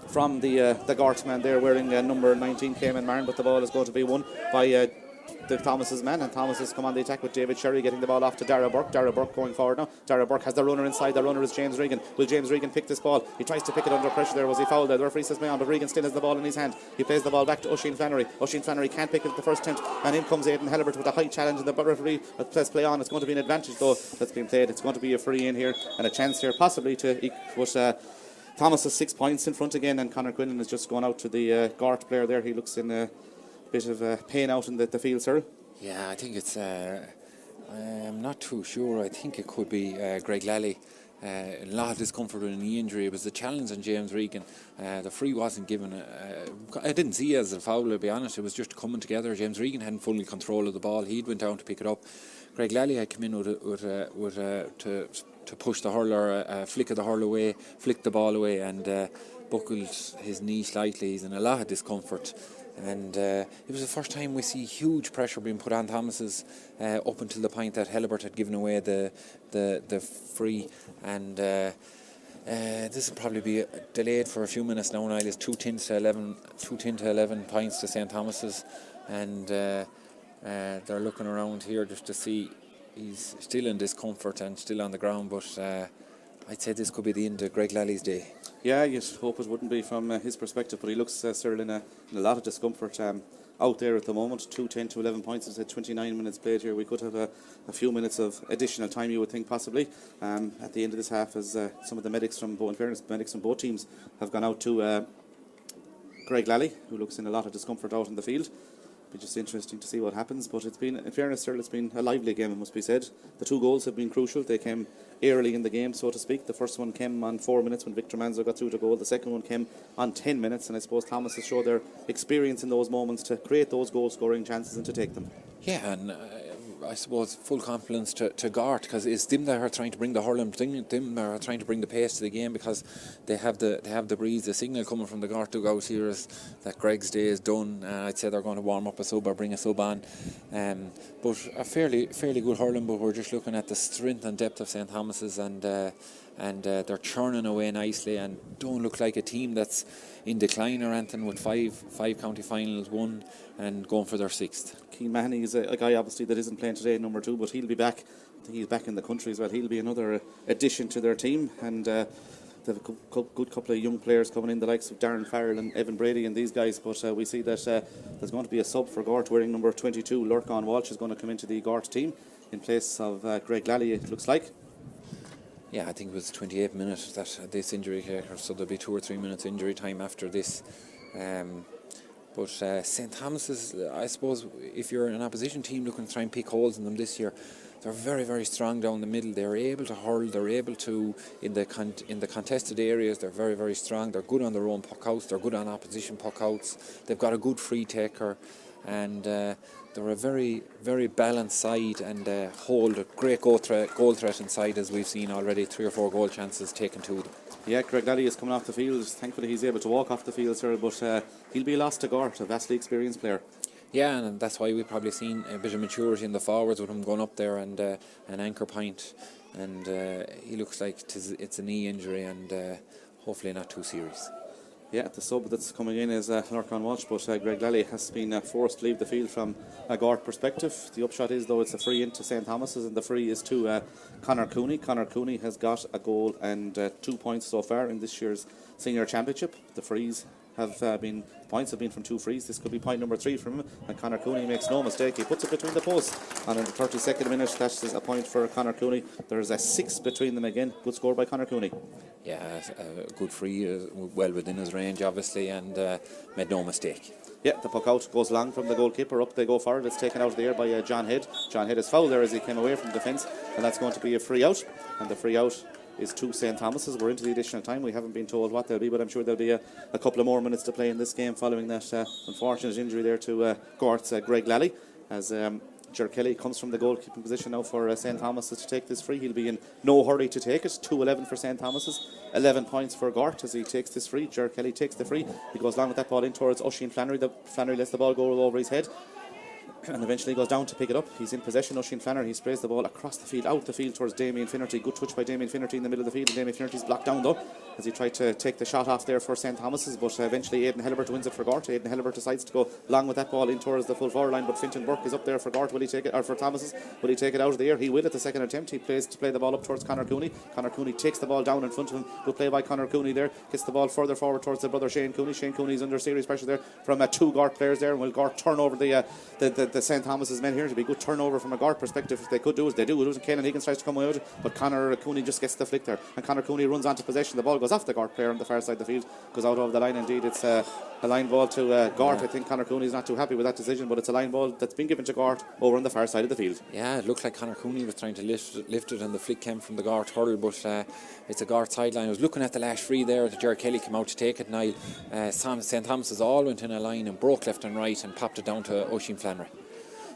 from the Gort man there wearing number 19 Cayman Marin, but the ball is going to be won by the Thomas's man, and Thomas has come on the attack with David Sherry getting the ball off to Dara Burke. Dara Burke going forward now. Dara Burke has the runner inside. The runner is James Regan. Will James Regan pick this ball? He tries to pick it under pressure there. Was he fouled there? The referee says on, but Regan still has the ball in his hand. He plays the ball back to Oisin Flannery. Oisin Flannery can't pick it at the first attempt, and in comes Aidan Halibert with a high challenge, and the referee says play on. It's going to be an advantage though that's been played. It's going to be a free in here and a chance here possibly to put Thomas has 6 points in front again, and Conor Quinlan has just gone out to the Gort player there. He looks in a bit of pain out in the field, sir. Yeah, I think it's I'm not too sure. I think it could be Greg Lally. A lot of discomfort with a knee injury. It was the challenge on James Regan. The free wasn't given. I didn't see it as a foul, to be honest. It was just coming together. James Regan hadn't fully control of the ball. He'd went down to pick it up. Greg Lally had come in to push the hurler, flick of the hurler away, flick the ball away, and buckled his knee slightly. He's in a lot of discomfort. And it was the first time we see huge pressure being put on Thomas's up until the point that Halibert had given away the free. And this will probably be delayed for a few minutes now. Niall is 2-10 to 11 points to St. Thomas's, and they're looking around here just to see. He's still in discomfort and still on the ground, but I'd say this could be the end of Greg Lally's day. Yeah, you'd hope it wouldn't be from his perspective, but he looks still in a lot of discomfort out there at the moment. 2-10 to 11 points. It's at 29 minutes played here. We could have a few minutes of additional time, you would think, possibly, at the end of this half, as some of the medics from both, in fairness, medics from both teams have gone out to Greg Lally, who looks in a lot of discomfort out in the field. Be just interesting to see what happens, but it's been, in fairness, Cyril, it's been a lively game, it must be said. The 2 goals have been crucial. They came early in the game, so to speak. The first one came on 4 minutes when Victor Manzo got through to goal. The second one came on 10 minutes, and I suppose Thomas has showed their experience in those moments to create those goal-scoring chances and to take them. Yeah, and I suppose full confidence to Gort, because it's them that are trying to bring the hurling, them that are trying to bring the pace to the game, because they have the breeze. The signal coming from the Gort dugout here is that Greg's day is done. I'd say they're going to warm up a sub or bring a sub on, but a fairly good hurling. But we're just looking at the strength and depth of St. Thomas's, and they're churning away nicely and don't look like a team that's in decline or anything, with five county finals won and going for their 6th. Keane Mahoney is a guy obviously that isn't playing today, number 2, but he'll be back. I think he's back in the country as well. He'll be another addition to their team, and they have a good couple of young players coming in, the likes of Darren Farrell and Evan Brady and these guys. But we see that there's going to be a sub for Gort wearing number 22. Lurkan Walsh is going to come into the Gort team in place of Greg Lally, it looks like. Yeah, I think it was 28 minutes that this injury here, so there'll be 2 or 3 minutes injury time after this. But St. Thomas's, I suppose, if you're an opposition team looking to try and pick holes in them this year, they're very, very strong down the middle. They're able to hurl. They're able to, in the contested areas, they're very, very strong. They're good on their own puck outs. They're good on opposition puck outs. They've got a good free taker, and they're a very, very balanced side, and hold a great goal threat inside, as we've seen already. 3 or 4 goal chances taken to them. Yeah, Greg Lally is coming off the field. Thankfully he's able to walk off the field, sir, but he'll be lost to Gort, a vastly experienced player. Yeah, and that's why we've probably seen a bit of maturity in the forwards with him going up there, and an anchor point, and he looks like it's a knee injury, and hopefully not too serious. Yeah, the sub that's coming in is Lurkan Walsh, but Greg Lally has been forced to leave the field from a Gort perspective. The upshot is, though, it's a free into St. Thomas's, and the free is to Conor Cooney. Conor Cooney has got a goal and 2 points so far in this year's senior championship. The frees have been from 2 frees. This could be point number 3 from him, and Conor Cooney makes no mistake. He puts it between the posts, and in the 32nd minute, that is a point for Conor Cooney. There's a 6 between them again. Good score by Conor Cooney. Yeah, a good free, well within his range, obviously, and made no mistake. Yeah, the puck out goes long from the goalkeeper. Up they go forward. It's taken out of the air by John Head. John Head is fouled there as he came away from the defence, and that's going to be a free out. And the free out is to St. Thomas's. We're into the additional time. We haven't been told what they'll be, but I'm sure there'll be a couple of more minutes to play in this game following that unfortunate injury there to Gort's Greg Lally, as Ger Kelly comes from the goalkeeping position now for St. Thomas's to take this free. He'll be in no hurry to take it. 2-11 for St. Thomas's, 11 points for Gort as he takes this free. Ger Kelly takes the free. He goes along with that ball in towards Oisin Flannery. Flannery lets the ball go over his head. and eventually goes down to pick it up. He's in possession, Oisin Flannery. He sprays the ball across the field, out the field towards Damien Finnerty. Good touch by Damien Finnerty in the middle of the field, and Damien Finnerty's blocked down though as he tried to take the shot off there for St. Thomas's, but eventually Aidan Hellibert wins it for Gort. Aidan Hellibert decides to go long with that ball in towards the full forward line, but Fintan Burke is up there for Gort. Will he take it, or for Thomas's? Will he take it out of the air? He will at the second attempt. He plays to play the ball up towards Conor Cooney. Conor Cooney takes the ball down in front of him. Good play by Conor Cooney there. Gets the ball further forward towards the brother Shane Cooney. Shane Cooney is under serious pressure there from two Gort players there, and will Gort turn over the St. Thomas's men here? It'll be a good turnover from a Gort perspective. If they could do as they do, losing Caelan Higgins tries to come away with it, but Conor Cooney just gets the flick there, and Conor Cooney runs onto possession. The ball goes off the Gort player on the far side of the field, goes out over the line. Indeed, it's a line ball to Gort. I think Conor Cooney is not too happy with that decision, but it's a line ball that's been given to Gort over on the far side of the field. Yeah, it looked like Conor Cooney was trying to lift it, and the flick came from the Gort hurl, but it's a Gort sideline. I was looking at the last free there that Jerry Kelly came out to take it. Now St. Thomas's all went in a line and broke left and right and popped it down to Oisin Flannery.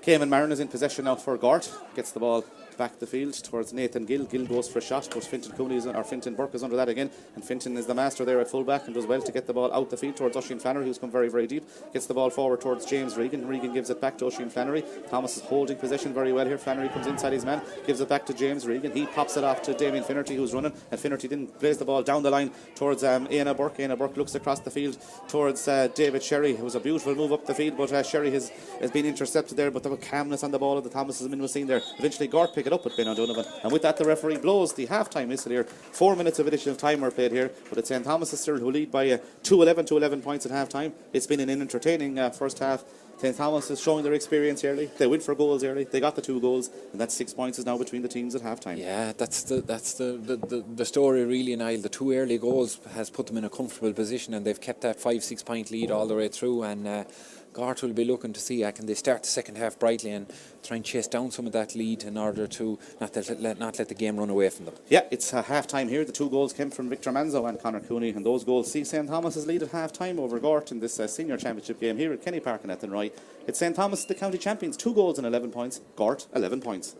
Cayman Marin is in possession now for Gort. Gets the ball back the field towards Nathan Gill. Gill goes for a shot, but Fintan Burke is under that again, and Fintan is the master there at full back and does well to get the ball out the field towards Oisin Flannery, who's come very, very deep. Gets the ball forward towards James Regan. Regan gives it back to Oisin Flannery. Thomas is holding possession very well here. Flannery comes inside his man, gives it back to James Regan. He pops it off to Damien Finnerty, who's running, and Finnerty didn't plays the ball down the line towards Éanna Burke. Éanna Burke looks across the field towards David Sherry. It was a beautiful move up the field, but Sherry has been intercepted there, but there was calmness on the ball of the Thomas's men was seen there. Eventually Gort pick it up with Ben O'Donovan, and with that the referee blows the half-time whistle here. 4 minutes of additional time were played here, but it's St. Thomas's still who lead by 11 to 11 points at half-time. It's been an entertaining first half. St. Thomas is showing their experience early. They went for goals early. They got the 2 goals, and that's 6 points is now between the teams at half-time. Yeah, that's the story really, Niall. The 2 early goals has put them in a comfortable position, and they've kept that 5-6 point lead all the way through, and Gort will be looking to see can they start the second half brightly and try and chase down some of that lead in order to not let the game run away from them. Yeah, it's half time here. The 2 goals came from Victor Manzo and Conor Cooney, and those goals see St. Thomas's lead at half time over Gort in this senior championship game here at Kenny Park in Athenry. It's St. Thomas, the county champions, 2 goals and 11 points. Gort 11 points.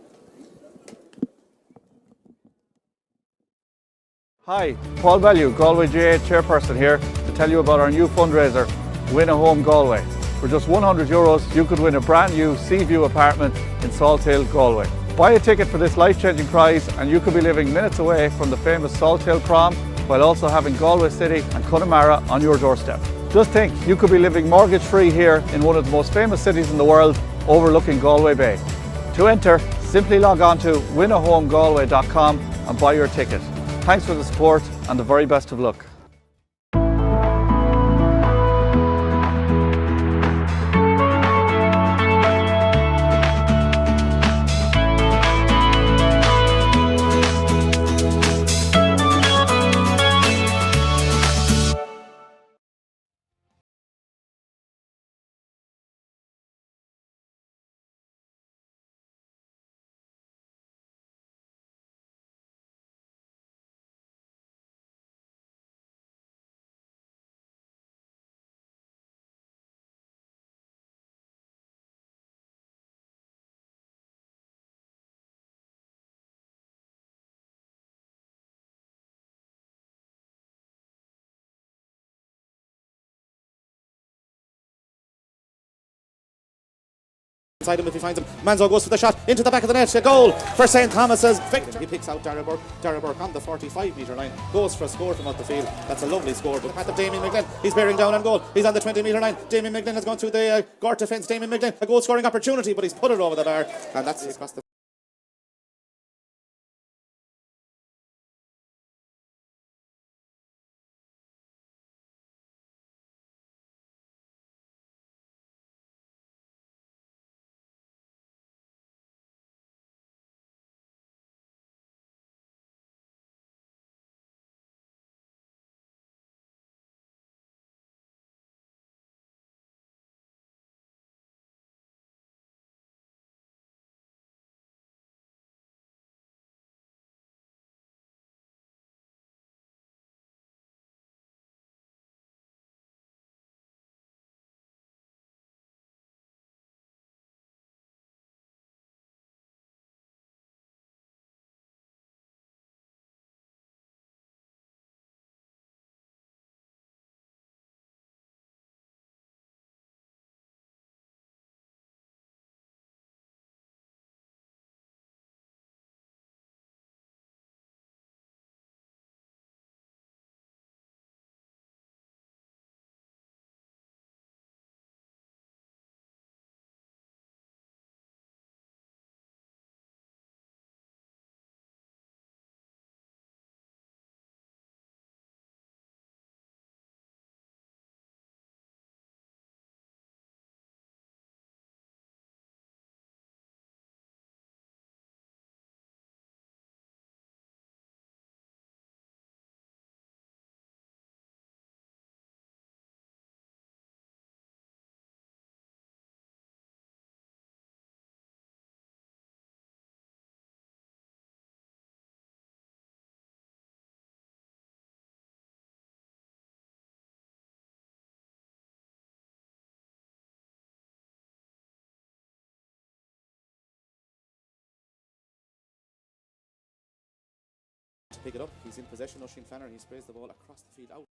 Hi, Paul Bellew, Galway GA chairperson here to tell you about our new fundraiser, Win a Home Galway. For just €100, you could win a brand new sea view apartment in Salt Hill, Galway. Buy a ticket for this life-changing prize and you could be living minutes away from the famous Salt Hill Prom while also having Galway City and Connemara on your doorstep. Just think, you could be living mortgage-free here in one of the most famous cities in the world, overlooking Galway Bay. To enter, simply log on to winahomegalway.com and buy your ticket. Thanks for the support and the very best of luck. Inside him if he finds him. Manzo goes for the shot into the back of the net. A goal for St. Thomas's. Victor. He picks out Dara Burke. Dara Burke on the 45 metre line. Goes for a score from out the field. That's a lovely score. But the path of Damien McGlynn. He's bearing down on goal. He's on the 20 metre line. Damien McGlynn has gone through the Gort defence. Damien McGlynn, a goal scoring opportunity, but he's put it over the bar. And that's across the pick it up. He's in possession, Oisin Flannery. He sprays the ball across the field out.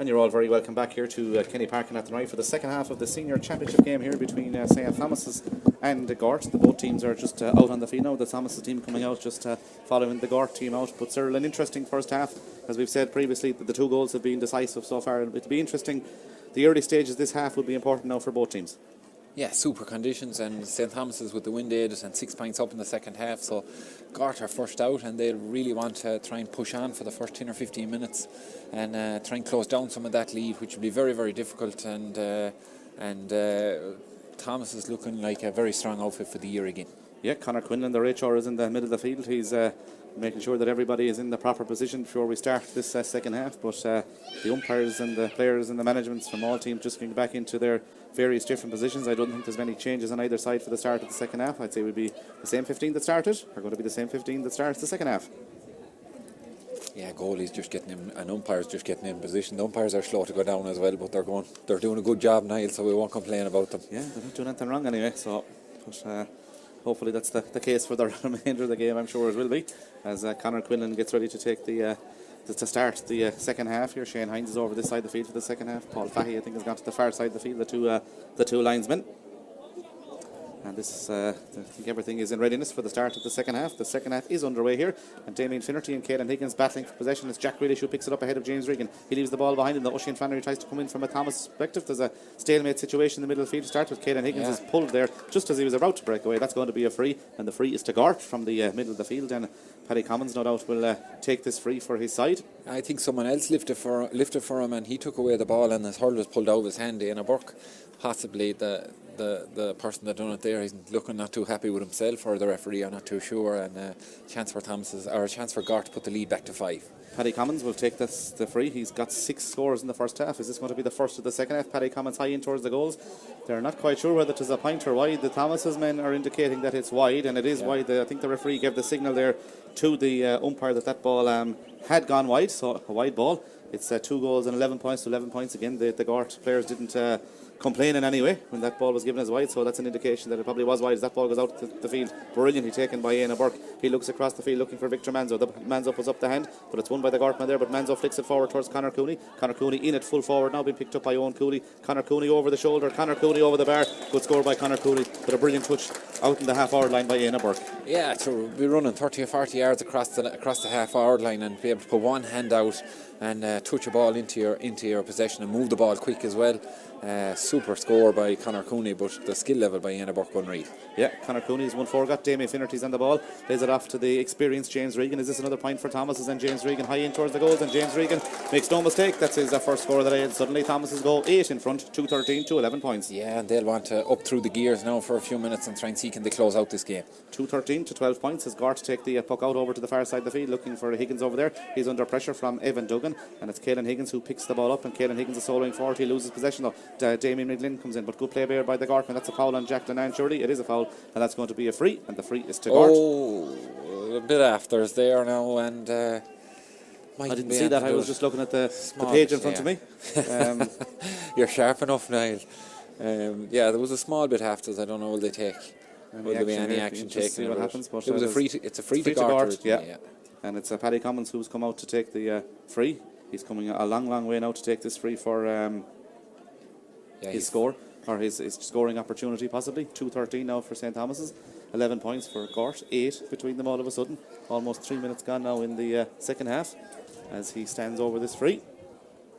And you're all very welcome back here to Kenny Park and Athenry for the second half of the senior championship game here between St. Thomas's and Gort. The both teams are just out on the field now. The Thomas's team coming out just following the Gort team out. But Cyril, an interesting first half. As we've said previously, the 2 goals have been decisive so far. It'll be interesting. The early stages this half will be important now for both teams. Yeah, super conditions, and St. Thomas's with the wind aid and 6 points up in the second half, so Gort are first out and they really want to try and push on for the first 10 or 15 minutes and try and close down some of that lead, which will be very, very difficult, and Thomas is looking like a very strong outfit for the year again. Yeah, Conor Quinlan, the HR, is in the middle of the field. He's making sure that everybody is in the proper position before we start this second half, but the umpires and the players and the managements from all teams just getting back into their various different positions. I don't think there's many changes on either side for the start of the second half. I'd say it would be the same 15 that started, are going to be the same 15 that starts the second half. Yeah, goalies just getting in, and umpires just getting in position. The umpires are slow to go down as well, but they're doing a good job, Niall, so we won't complain about them. Yeah, they're not doing anything wrong anyway, so but, hopefully that's the case for the remainder of the game. I'm sure it will be, as Conor Quinlan gets ready to take to start the second half here. Shane Hines is over this side of the field for the second half. Paul Fahey, I think, has gone to the far side of the field, the two linesmen. And this, I think everything is in readiness for the start of the second half. The second half is underway here, and Damien Finnerty and Caelan Higgins battling for possession. It's Jack Grealish who picks it up ahead of James Regan. He leaves the ball behind him. The Oisin Flannery tries to come in from a Thomas perspective. There's a stalemate situation in the middle of the field to start with. Caelan Higgins is pulled there just as he was about to break away. That's going to be a free, and the free is to Gort from the middle of the field. And Paddy Commons, no doubt, will take this free for his side. I think someone else lifted for him, and he took away the ball, and his hurl was pulled out of his hand. Dana Burke, possibly the person that done it there, he's looking not too happy with himself, or the referee, I'm not too sure, and chance for Gort to put the lead back to 5. Paddy Commons will take the free. He's got 6 scores in the first half. Is this going to be the first of the second half? Paddy Commons high in towards the goals. They're not quite sure whether it is a point or wide. The Thomas's men are indicating that it's wide, and it is wide. I think the referee gave the signal there to the umpire that ball had gone wide, so a wide ball. It's 2 goals and 11 points to 11 points again. The Gort players didn't complain in any way when that ball was given as wide, so that's an indication that it probably was wide as that ball goes out the field. Brilliantly taken by Éanna Burke. He looks across the field looking for Victor Manzo. Manzo puts up the hand, but it's won by the Gort man there, but Manzo flicks it forward towards Conor Cooney. Conor Cooney in it full forward now, being picked up by Owen Cooley. Conor Cooney over the shoulder, Conor Cooney over the bar. Good score by Conor Cooney, but a brilliant touch out in the half-hour line by Éanna Burke. Yeah, to be running 30 or 40 yards across the half-hour line and be able to put one hand out and touch a ball into your possession and move the ball quick as well. Super score by Conor Cooney, but the skill level by Éanna Burke unreal. Yeah, Conor Cooney is 1-4, got Damien Finnerty's on the ball, plays it off to the experienced James Regan. Is this another point for Thomas's? And James Regan high in towards the goals, and James Regan makes no mistake. That's his first score of the day, and suddenly Thomas's go 8 in front, 2-13 to 11 points. Yeah, and they'll want to up through the gears now for a few minutes and try and see can they close out this game. 2-13 to 12 points as Gort take the puck out over to the far side of the field, looking for Higgins over there. He's under pressure from Evan Duggan, and it's Caelan Higgins who picks the ball up, and Caelan Higgins is soloing forward. He loses possession though. Damien McGlynn comes in, but good play there by the Gortman. That's a foul on Jack Lennon, surely. It is a foul, and that's going to be a free, and the free is to Gort. Oh, a bit after is there now, and I didn't see that. I was just looking at the page in front of me. You're sharp enough, Niall. Yeah, there was a small bit after. I don't know, will they take? Will there be any action taken? See what happens. But it was it's a free to Gort. Yeah. And it's Paddy Commons who's come out to take the free. He's coming a long way now to take this free for his score, or his scoring opportunity possibly. 2-13 now for St. Thomas's. 11 points for Gort, 8 between them all of a sudden. Almost 3 minutes gone now in the second half as he stands over this free.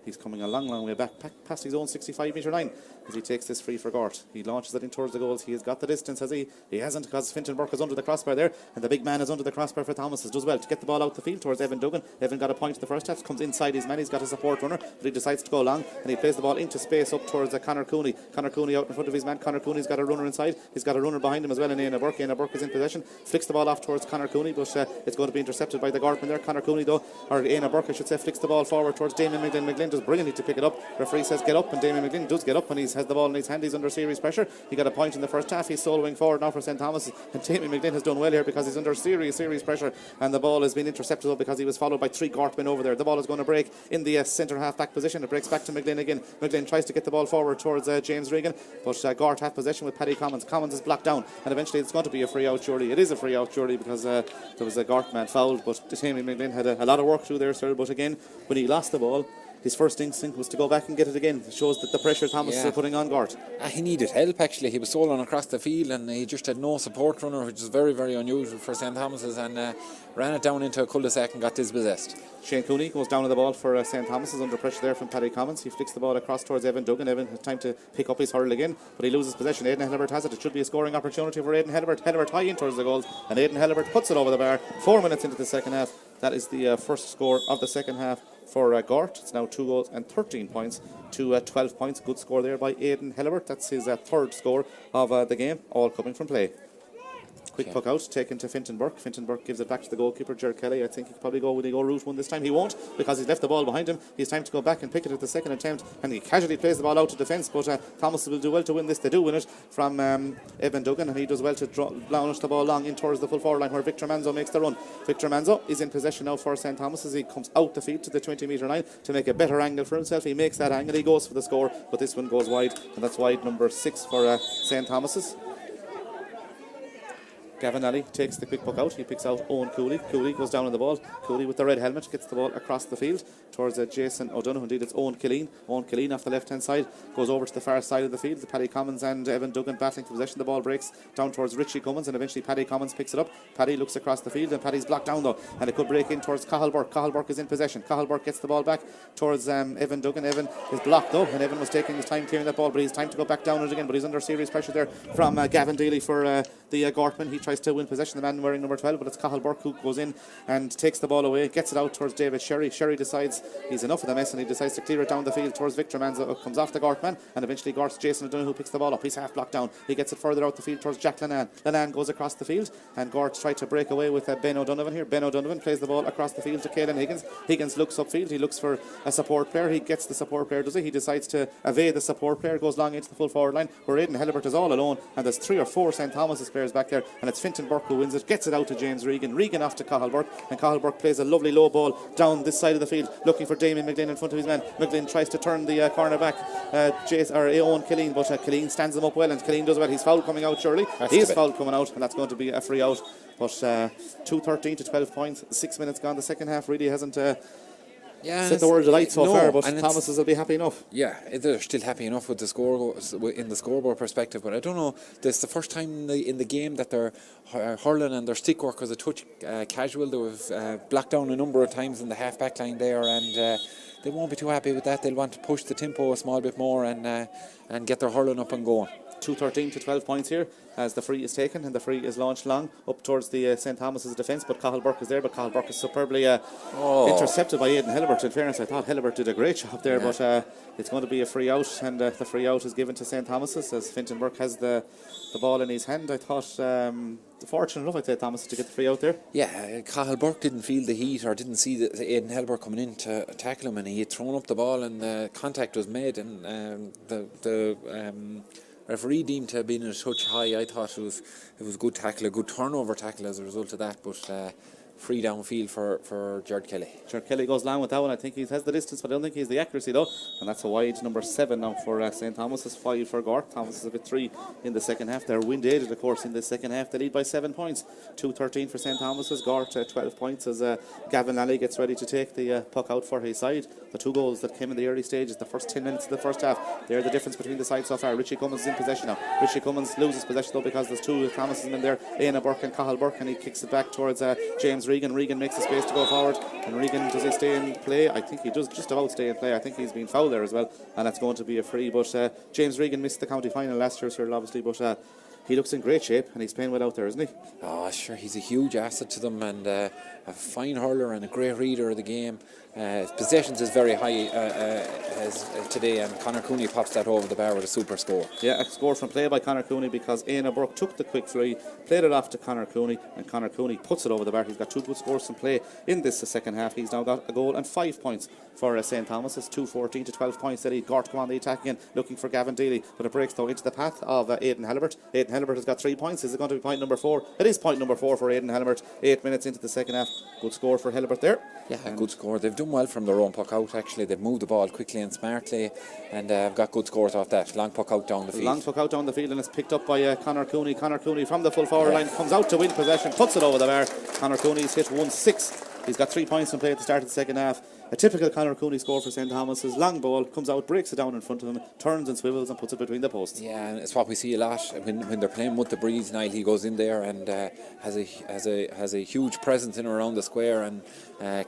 He's coming a long way back past his own 65-metre line as he takes this free for Gort. He launches it in towards the goals. He has got the distance, has he? He hasn't, because Fintan Burke is under the crossbar there, and the big man is under the crossbar for Thomas. Does well to get the ball out the field towards Evan Duggan. Evan got a point in the first half, comes inside his man. He's got a support runner, but he decides to go long, and he plays the ball into space up towards Conor Cooney. Conor Cooney out in front of his man. Conor Cooney's got a runner inside. He's got a runner behind him as well, and Éanna Burke. Éanna Burke is in possession. Flicks the ball off towards Conor Cooney, but it's going to be intercepted by the Gortman there. Conor Cooney, though, or Éanna Burke, I should say, flicks the ball forward towards Damien McGlynn. McGlynn does brilliantly to pick it up. Referee says get up, and Damien McGlynn does get up, and he has the ball in his hand. He's under serious pressure. He got a point in the first half. He's soloing forward now for St. Thomas, and Damien McGlynn has done well here because he's under serious pressure, and the ball has been intercepted because he was followed by 3 Gortmen over there. The ball is going to break in the centre half back position. It breaks back to McGlynn again. McGlynn tries to get the ball forward towards James Regan, but Gort have possession with Paddy Commons. Commons is blocked down, and eventually it's going to be a free out, surely. It is a free out, surely, because there was a Gort man fouled, but Damien McGlynn had a lot of work to do there, sir. But again, when he lost the ball, his first instinct was to go back and get it again. It shows that the pressure Thomas is putting on Gort. He needed help, actually. He was stolen across the field and he just had no support runner, which is very, very unusual for St. Thomas's, and ran it down into a cul-de-sac and got dispossessed. Shane Cooney goes down on the ball for St. Thomas's under pressure there from Paddy Commons. He flicks the ball across towards Evan Duggan. Evan has time to pick up his hurl again, but he loses possession. Aidan Hellebert has it. It should be a scoring opportunity for Aidan Hellebert. Hellebert high in towards the goals, and Aidan Hellebert puts it over the bar. 4 minutes into the second half. That is the first score of the second half for Gort. It's now 2 goals and 13 points to 12 points. Good score there by Aidan Hellebert. That's his third score of the game, all coming from play. Quick puck out, taken to Fintan Burke. Fintan Burke gives it back to the goalkeeper, Ger Kelly. I think he could probably go, will he go route one this time? He won't, because he's left the ball behind him. He's time to go back and pick it at the second attempt, and he casually plays the ball out to defence, but Thomas will do well to win this. They do win it from Evan Duggan, and he does well to launch the ball long in towards the full forward line where Victor Manzo makes the run. Victor Manzo is in possession now for St. Thomas as he comes out the field to the 20-metre line to make a better angle for himself. He makes that angle, he goes for the score, but this one goes wide, and that's wide number 6 for St. Thomas's. Gavin Alley takes the quick puck out. He picks out Owen Cooley. Cooley goes down on the ball. Cooley with the red helmet gets the ball across the field towards Jason O'Donoghue. Indeed, it's Owen Killeen. Owen Killeen off the left-hand side goes over to the far side of the field. Paddy Commons and Evan Duggan battling for possession. The ball breaks down towards Richie Cummins, and eventually Paddy Commons picks it up. Paddy looks across the field, and Paddy's blocked down though, and it could break in towards Cathal Burke. Cathal Burke is in possession. Cathal Burke gets the ball back towards Evan Duggan. Evan is blocked though, and Evan was taking his time clearing that ball, but he's time to go back down it again, but he's under serious pressure there from Gavin Daly for the Gortman. He tries to win possession. The man wearing number 12, but it's Cathal Burke who goes in and takes the ball away, gets it out towards David Sherry. Sherry decides he's enough of the mess, and he decides to clear it down the field towards Victor Manzo. Comes off the Gort man, and eventually Gort's Jason O'Donoghue picks the ball up. He's half blocked down. He gets it further out the field towards Jack Lannan. Lannan goes across the field, and Gort tried to break away with Ben O'Donovan here. Ben O'Donovan plays the ball across the field to Caelan Higgins. Higgins looks upfield. He looks for a support player. He gets the support player, does he? He decides to evade the support player, goes long into the full forward line where Aidan Hellebert is all alone, and there's 3 or 4 St. Thomas's players back there, and it's Fintan Burke who wins it, gets it out to James Regan. Regan off to Cathal Burke, and Cathal Burke plays a lovely low ball down this side of the field, looking for Damien McGlynn in front of his man. McGlynn tries to turn the corner back, Owen Killeen, but Killeen stands him up well, and Killeen does well. He's foul coming out surely. He's foul coming out, and that's going to be a free out. But 2-13 to 12 points, 6 minutes gone. The second half really hasn't set the world alight so far, but Thomas's will be happy enough. Yeah, they're still happy enough with the score in the scoreboard perspective, but I don't know, this is the first time in the game that they're hurling and their stick work was a touch casual. They were blocked down a number of times in the half back line there, and they won't be too happy with that. They'll want to push the tempo a small bit more and get their hurling up and going. 2-13 to 12 points here as the free is taken, and the free is launched long up towards the St. Thomas's defence, but Cathal Burke is there, but Cathal Burke is superbly intercepted by Aidan Hellebert. In fairness, I thought Hellebert did a great job there, but it's going to be a free out, and the free out is given to St. Thomas's as Fintan Burke has the ball in his hand. I thought fortunate enough, I'd say, Thomas, to get the free out there. Yeah, Cathal Burke didn't feel the heat or didn't see Aidan Hellebert coming in to tackle him, and he had thrown up the ball and contact was made, and the referee deemed to have been a touch high. I thought it was good tackle, a good turnover tackle as a result of that, but free downfield for Jared Kelly. Jared Kelly goes long with that one. I think he has the distance, but I don't think he has the accuracy though, and that's a wide number 7 now for St. Thomas's, 5 for Gort. Thomas is with 3 in the second half. They're wind aided, of course, in the second half. They lead by 7 points. 2-13 for St. Thomas's. Gort 12 points as Gavin Alley gets ready to take the puck out for his side. The 2 goals that came in the early stages, the first 10 minutes of the first half, they're the difference between the sides so far. Richie Cummins is in possession now. Richie Cummins loses possession though because there's 2 Thomas's men there, Éanna Burke and Cathal Burke, and he kicks it back towards James Regan. Regan makes the space to go forward, and Regan, does he stay in play? I think he does just about stay in play. I think he's been fouled there as well, and that's going to be a free, but James Regan missed the county final last year, sir, obviously, but he looks in great shape and he's playing well out there, isn't he? Oh, sure, he's a huge asset to them, and a fine hurler and a great reader of the game. His possessions is very high as today, and Conor Cooney pops that over the bar with a super score. Yeah, a score from play by Conor Cooney because Éanna Burke took the quick fly, played it off to Conor Cooney, and Conor Cooney puts it over the bar. He's got 2 good scores from play in this second half. He's now got a goal and 5 points for St. Thomas's. 2-14 to 12 points. They lead. Gort come on the attack again, looking for Gavin Daly, but it breaks though into the path of Aidan Hellebert. Aidan Hellebert has got 3 points. Is it going to be point number 4? It is point number 4 for Aidan Hellebert. 8 minutes into the second half. Good score for Hellebert there. Yeah, a good score. They've done well from their own puck out, actually. They've moved the ball quickly and smartly, and got good scores off that. Long puck out down the field. Long puck out down the field, and it's picked up by Conor Cooney. Conor Cooney from the full forward line comes out to win possession, puts it over the bar. Conor Cooney's hit 1-6. He's got 3 points from play at the start of the second half. A typical Conor Cooney score for St. Thomas's. Long ball, comes out, breaks it down in front of him, turns and swivels and puts it between the posts. Yeah, and it's what we see a lot when they're playing with the breeze. Niall, he goes in there and has a huge presence in and around the square, and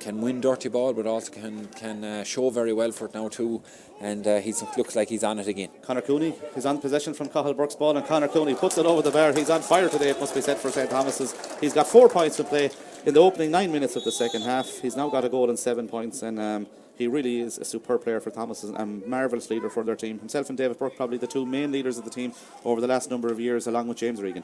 can win dirty ball, but also can show very well for it now too. And he looks like he's on it again. Conor Cooney is on possession from Cathal Burke's ball, and Conor Cooney puts it over the bar. He's on fire today, it must be said, for St. Thomas's. He's got 4 points to play in the opening 9 minutes of the second half. He's now got a goal and 7 points, and he really is a superb player for Thomas and a marvellous leader for their team. Himself and David Burke, probably the two main leaders of the team over the last number of years, along with James Regan.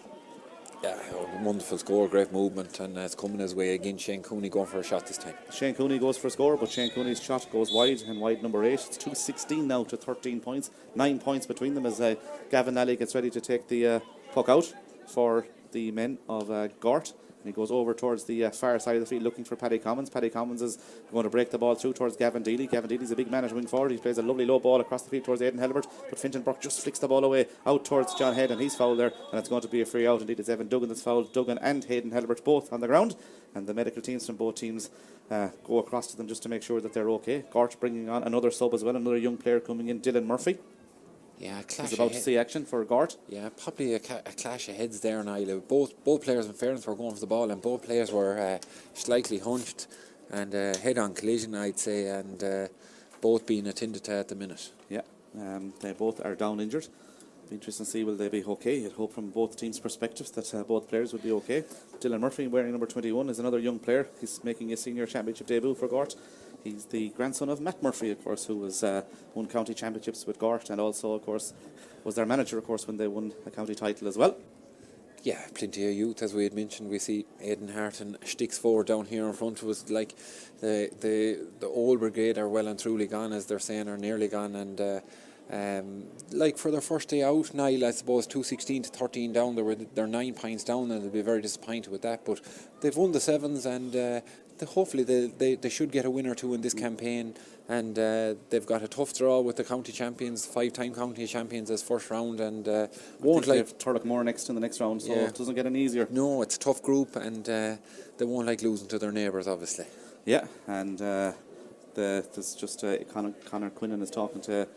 Yeah, wonderful score, great movement, and it's coming his way again. Shane Cooney going for a shot this time. Shane Cooney goes for a score, but Shane Cooney's shot goes wide, and wide number 8. It's 2-16 now to 13 points. 9 points between them as Gavin Nally gets ready to take the puck out for the men of Gort. And he goes over towards the far side of the field looking for Paddy Commons. Paddy Commons is going to break the ball through towards Gavin Deely. Gavin Deely's a big man at wing forward. He plays a lovely low ball across the field towards Aidan Helibert, but Fintan Burke just flicks the ball away out towards John Head, and he's fouled there, and it's going to be a free out. Indeed, it's Evan Duggan that's fouled. Duggan and Hayden Helibert both on the ground, and the medical teams from both teams go across to them just to make sure that they're okay. Gort bringing on another sub as well, another young player coming in, Dylan Murphy. Yeah, clash. He's about to see action for Gort. Yeah, probably a clash of heads there, Niall. Both players, in fairness, were going for the ball, and both players were slightly hunched and head-on collision, I'd say, and both being attended to at the minute. Yeah, they both are down injured. Be interesting to see will they be okay. I'd hope from both teams' perspectives that both players would be okay. Dylan Murphy, wearing number 21, is another young player. He's making his senior championship debut for Gort. He's the grandson of Matt Murphy, of course, who was won county championships with Gort, and also, of course, was their manager, of course, when they won a county title as well. Yeah, plenty of youth, as we had mentioned. We see Aidan Hart and Sticks forward down here in front of us. Like the old brigade are well and truly gone, as they're saying, or nearly gone, and like for their first day out, Niall, I suppose 2-16 to 13 down. They're 9 points down, and they'll be very disappointed with that. But they've won the sevens, and hopefully they should get a win or two in this campaign. And they've got a tough draw with the county champions, 5-time county champions as first round, and won't like Turlockmore next in the next round, so it doesn't get any easier. No, it's a tough group, and they won't like losing to their neighbours, obviously. Yeah, and there's just Conor Quinlan is talking to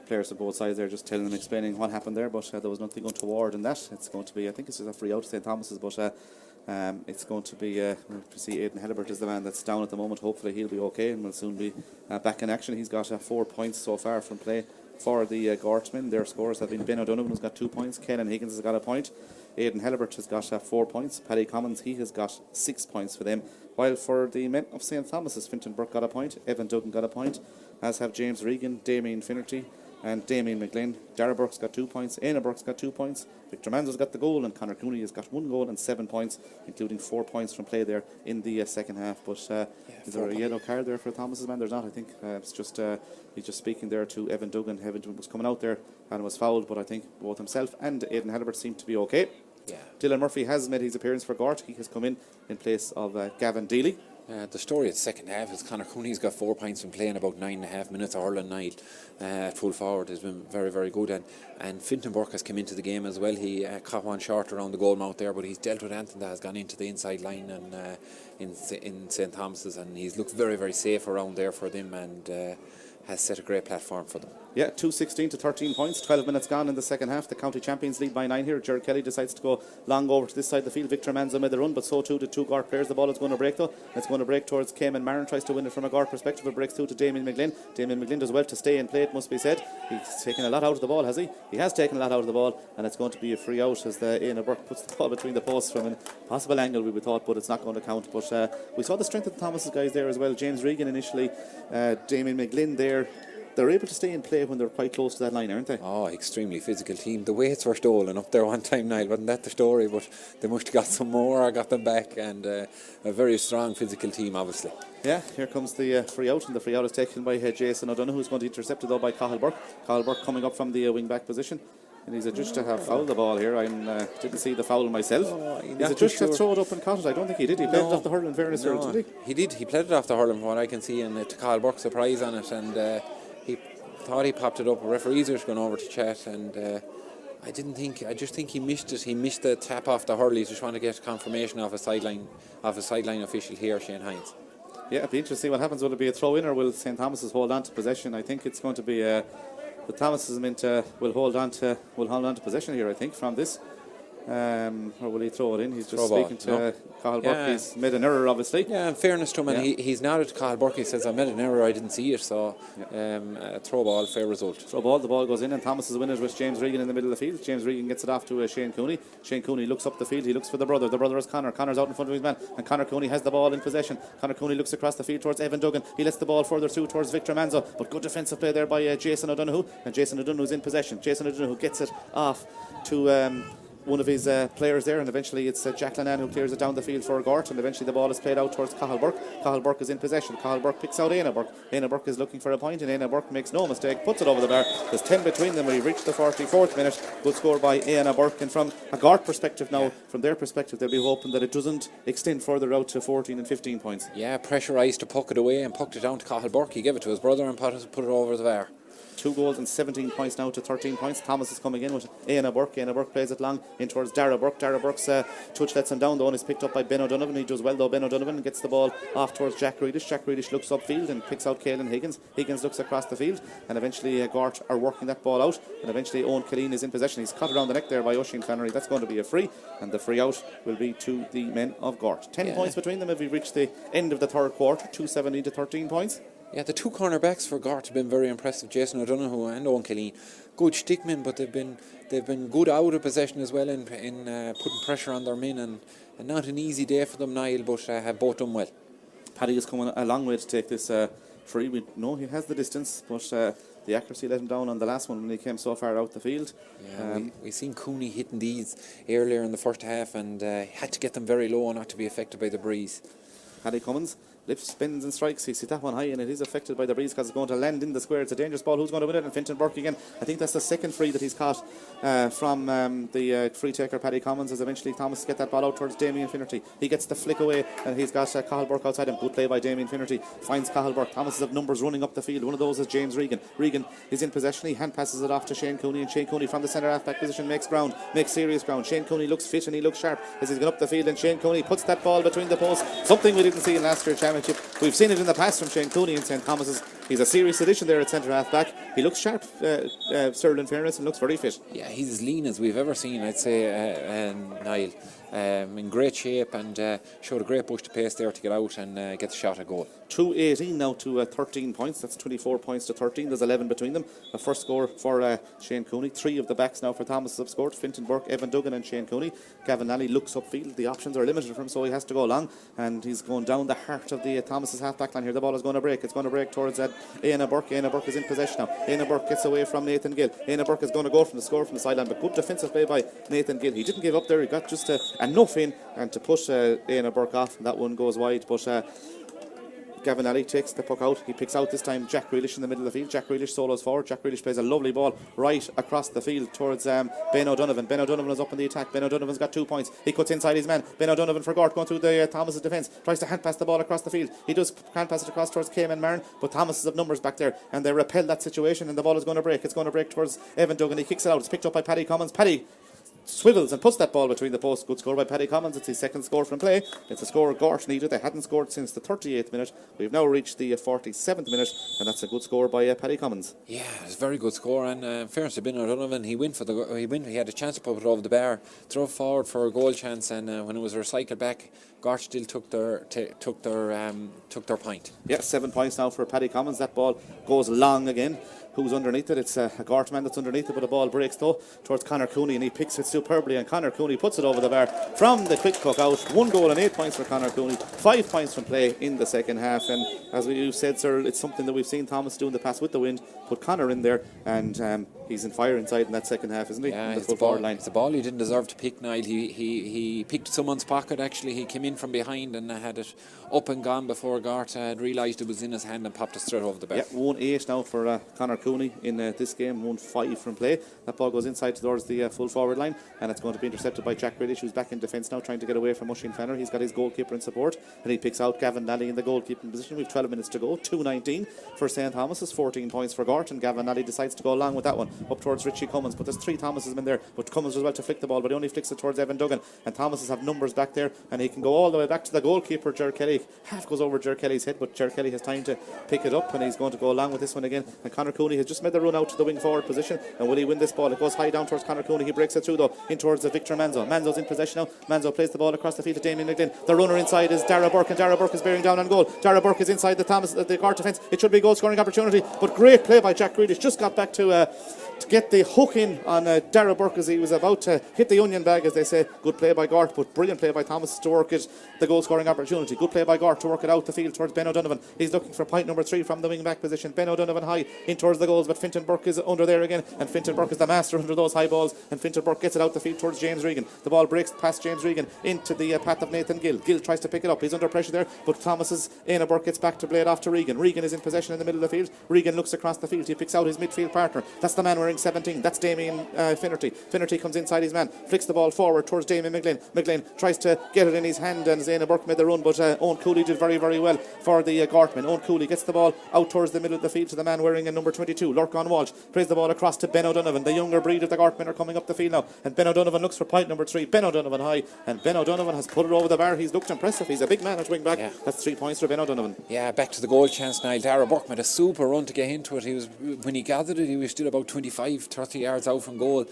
players on both sides there, just telling them, explaining what happened there, but there was nothing untoward in that. It's going to be, I think it's just a free out to St. Thomas's, but it's going to be, to see Aidan Helibert is the man that's down at the moment. Hopefully he'll be okay and will soon be back in action. He's got 4 points so far from play for the Gortmen. Their scores have been Ben O'Donovan, who's got 2 points, Kenan Higgins has got a point, Aidan Helibert has got 4 points, Paddy Commons, he has got 6 points for them, while for the men of St. Thomas's, Fintan Burke got a point, Evan Duggan got a point, as have James Regan, Damien Finnerty and Damien McGlynn. Dara Burke's got 2 points, Éanna Burke's got 2 points, Victor Manzo's got the goal, and Conor Cooney has got 1 goal and 7 points, including 4 points from play there in the second half. But is there a yellow card there for Thomas's man? There's not, I think. It's just he's just speaking there to Evan Duggan. Evan Duggan was coming out there and was fouled, but I think both himself and Aidan Helibert seem to be okay. Yeah. Dylan Murphy has made his appearance for Gort. He has come in place of Gavin Deely. The story of the second half is Conor Cooney's got 4 points from playing about 9.5 minutes of hurling. Niall at full forward has been very, very good, and Fintan Burke has come into the game as well. He caught one short around the goal mouth there, but he's dealt with Anthem that has gone into the inside line and in St. Thomas's, and he's looked very, very safe around there for them, and has set a great platform for them. Yeah, 2-16 to 13 points, 12 minutes gone in the second half. The county champions lead by 9 here. Gerard Kelly decides to go long over to this side of the field. Victor Manzo made the run, but so too did 2 Gort players. The ball is going to break though. It's going to break towards Cayman Marin, tries to win it from a Gort perspective, but breaks through to Damien McGlynn. Damien McGlynn does well to stay and play, it must be said. He's taken a lot out of the ball, has he? He has taken a lot out of the ball, and it's going to be a free out as Éanna Burke puts the ball between the posts from a possible angle, we would thought, but it's not going to count. But we saw the strength of the Thomas's guys there as well. James Regan initially, Damien McGlynn there. They're able to stay in play when they're quite close to that line, aren't they? Oh, extremely physical team. The weights were stolen up there one time, Niall. Wasn't that the story? But they must have got some more or got them back, and a very strong physical team, obviously. Yeah, here comes the free out, and the free out is taken by Jason O'Donoghue, who's going to intercept intercepted though by Cathal Burke. Cathal Burke coming up from the wing back position. And he's adjudged to have fouled the ball here. I didn't see the foul myself. He's adjudged to throw it up and caught it. I don't think he did. He played it off the hurl in fairness here, didn't he? He did. He played it off the hurl, from what I can see, and to Cathal Burke's surprise on it, and he thought he popped it up. Referees are going over to chat, and I just think he missed it. He missed the tap off the hurl. He's just trying to get confirmation of a sideline official here, Shane Hines. Yeah, it'll be interesting to see what happens. Will it be a throw-in or will St. Thomas's hold on to possession? I think it's going to be the Thomases will hold on to possession here, I think, from this. Or will he throw it in? He's just speaking to Cathal Burke. He's made an error, obviously. Yeah, in fairness to him, and he's nodded to Cathal Burke. He says, I made an error, I didn't see it. So, throw ball, fair result. Throw ball, the ball goes in, and Thomas is winners with James Regan in the middle of the field. James Regan gets it off to Shane Cooney. Shane Cooney looks up the field, he looks for the brother. The brother is Conor. Connor's out in front of his man, and Conor Cooney has the ball in possession. Conor Cooney looks across the field towards Evan Duggan. He lets the ball further through towards Victor Manzo, but good defensive play there by Jason O'Donoghue, and Jason O'Donoghue's in possession. Jason O'Donoghue gets it off to one of his players there, and eventually it's Jack Lennon who clears it down the field for Gort, and eventually the ball is played out towards Cathal Burke. Cathal Burke is in possession. Cathal Burke picks out Éanna Burke. Éanna Burke is looking for a point, and Éanna Burke makes no mistake, puts it over the bar. There's 10 between them. We've reached the 44th minute. Good score by Éanna Burke, and from a Gort perspective now, from their perspective, they'll be hoping that it doesn't extend further out to 14 and 15 points. Yeah, pressurised to puck it away and pucked it down to Cathal Burke. He gave it to his brother and put it over the bar. 2 goals and 17 points now to 13 points. Thomas is coming in with Éanna Burke. Éanna Burke plays it long in towards Dara Burke. Dara Burke's touch lets him down though, and is picked up by Ben O'Donovan. He does well though. Ben O'Donovan gets the ball off towards Jack Reedish. Jack Reedish looks upfield and picks out Caelan Higgins. Higgins looks across the field, and eventually Gort are working that ball out, and eventually Owen Killeen is in possession. He's cut around the neck there by Oisin Flannery. That's going to be a free, and the free out will be to the men of Gort. 10 points between them if we reach the end of the third quarter. 2-17 to 13 points. Yeah, the 2 cornerbacks for Gort have been very impressive. Jason O'Donoghue and Owen Killeen, good stickmen, but they've been good out of possession as well in putting pressure on their men, and not an easy day for them, Niall, but have both done well. Paddy is coming a long way to take this free. We know he has the distance, but the accuracy let him down on the last one when he came so far out the field. Yeah, we seen Cooney hitting these earlier in the first half, and had to get them very low not to be affected by the breeze. Paddy Cummins lifts, spins and strikes. He sees that one high, and it is affected by the breeze because it's going to land in the square. It's a dangerous ball. Who's going to win it? And Fintan Burke again. I think that's the second free that he's caught from the free taker Paddy Cummins, as eventually Thomas get that ball out towards Damien Finnerty. He gets the flick away, and he's got Cathal Burke outside him. Good play by Damien Finnerty. Finds Cathal Burke. Thomas has numbers running up the field. One of those is James Regan. Regan is in possession. He hand passes it off to Shane Cooney, and Shane Cooney from the centre half back position makes serious ground. Shane Cooney looks fit and he looks sharp as he's going up the field, and Shane Cooney puts that ball between the posts. Something we didn't see in last year's championship. We've seen it in the past from Shane Cooney in St. Thomas's. He's a serious addition there at centre half back. He looks sharp, Sterling fairness, and looks very fit. Yeah, he's as lean as we've ever seen, I'd say, Niall. In great shape, and showed a great push to pace there to get out and get the shot at goal. 2-18 now to 13 points. That's 24 points to 13. There's 11 between them. A first score for Shane Cooney. 3 of the backs now for Thomas have scored. Fintan Burke, Evan Duggan and Shane Cooney. Gavin Nally looks upfield. The options are limited for him, so he has to go long, and he's going down the heart of the Thomas's half-back line here. The ball is going to break. It's going to break towards Éanna Burke. Éanna Burke is in possession now. Éanna Burke gets away from Nathan Gill. Éanna Burke is going to go from the score from the sideline, but good defensive play by Nathan Gill. He didn't give up there. He got just enough in and to push Éanna Burke off, and that one goes wide, but Gavin Alley takes the puck out. He picks out this time Jack Grealish in the middle of the field. Jack Grealish solos forward. Jack Grealish plays a lovely ball right across the field towards Ben O'Donovan. Ben O'Donovan is up in the attack. Ben O'Donovan's got 2 points. He cuts inside his man. Ben O'Donovan for Gort going through the Thomas's defence. Tries to hand pass the ball across the field. He does hand pass it across towards Cayman Marin, but Thomas is of numbers back there, and they repel that situation, and the ball is going to break. It's going to break towards Evan Duggan. He kicks it out. It's picked up by Paddy Cummins. Paddy swivels and puts that ball between the posts. Good score by Paddy Cummins. It's his second score from play. It's a score Gort needed. They hadn't scored since the 38th minute. We've now reached the 47th minute, and that's a good score by Paddy Cummins. Yeah, it's a very good score, and fairness to Ben O'Donovan, he had a chance to put it over the bar, throw forward for a goal chance, and when it was recycled back, Gort still took their point. Yeah, 7 points now for Paddy Cummins. That ball goes long again. Who's underneath it? It's a Gort man that's underneath it, but the ball breaks though towards Conor Cooney, and he picks it superbly, and Conor Cooney puts it over the bar from the quick puck out. 1 goal and 8 points for Conor Cooney. 5 points from play in the second half, and as you said, sir, it's something that we've seen Thomas do in the past with the wind. Put Conor in there, and he's in fire inside in that second half, isn't he? Yeah, it's a ball he didn't deserve to pick, Niall. He picked someone's pocket, actually. He came in from behind and had it up and gone before Gort had realised it was in his hand and popped it straight over the bar. Yeah, 1-8 now for Conor Cooney in this game. 1-5 from play. That ball goes inside towards the full forward line, and it's going to be intercepted by Jack Grealish, who's back in defence now, trying to get away from Oisin Flannery. He's got his goalkeeper in support, and he picks out Gavin Nally in the goalkeeping position. We've 12 minutes to go. 2-19 for St. Thomas's, 14 points for Gort, and Gavin Nally decides to go along with that one. up towards Richie Cummins, but there's 3 Thomases in there, but Cummins does well to flick the ball, but he only flicks it towards Evan Duggan, and Thomases have numbers back there, and he can go all the way back to the goalkeeper, Ger Kelly. Half goes over Ger Kelly's head, but Ger Kelly has time to pick it up, and he's going to go along with this one again, and Conor Cooney has just made the run out to the wing forward position, and will he win this ball? It goes high down towards Conor Cooney, he breaks it through though, in towards Victor Manzo. Manzo's in possession now, Manzo plays the ball across the field to Damien McGlynn. The runner inside is Dara Burke, and Dara Burke is bearing down on goal. Dara Burke is inside the Gort defence. It should be a goal scoring opportunity, but great play by Jack Grealish. Just got back to get the hook in on Dara Burke as he was about to hit the onion bag, as they say. Good play by Gort, but brilliant play by Thomas to work it, the goal scoring opportunity. Good play by Gort to work it out the field towards Ben O'Donovan. He's looking for point number 3 from the wing back position. Ben O'Donovan high in towards the goals, but Fintan Burke is under there again, and Fintan Burke is the master under those high balls, and Fintan Burke gets it out the field towards James Regan. The ball breaks past James Regan into the path of Nathan Gill. Gill tries to pick it up, he's under pressure there, but Thomas's Éanna Burke gets back to play it off to Regan. Regan is in possession in the middle of the field. Regan looks across the field, he picks out his midfield partner. That's the man wearing 17, that's Damien Finnerty. Finnerty comes inside his man, flicks the ball forward towards Damien McGlynn. McGlynn tries to get it in his hand, and Éanna Burke made the run, but Owen Cooley did very, very well for the Gortman. Owen Cooley gets the ball out towards the middle of the field to the man wearing a number 22, Lorcan Walsh. Plays the ball across to Ben O'Donovan. The younger breed of the Gortmen are coming up the field now, and Ben O'Donovan looks for point number 3. Ben O'Donovan high, and Ben O'Donovan has put it over the bar. He's looked impressive. He's a big man at wing back. Yeah. That's 3 points for Ben O'Donovan. Yeah, back to the goal chance now. Dara Burke made a super run to get into it. He was, when he gathered it, he was still about 25-30 yards out from goal,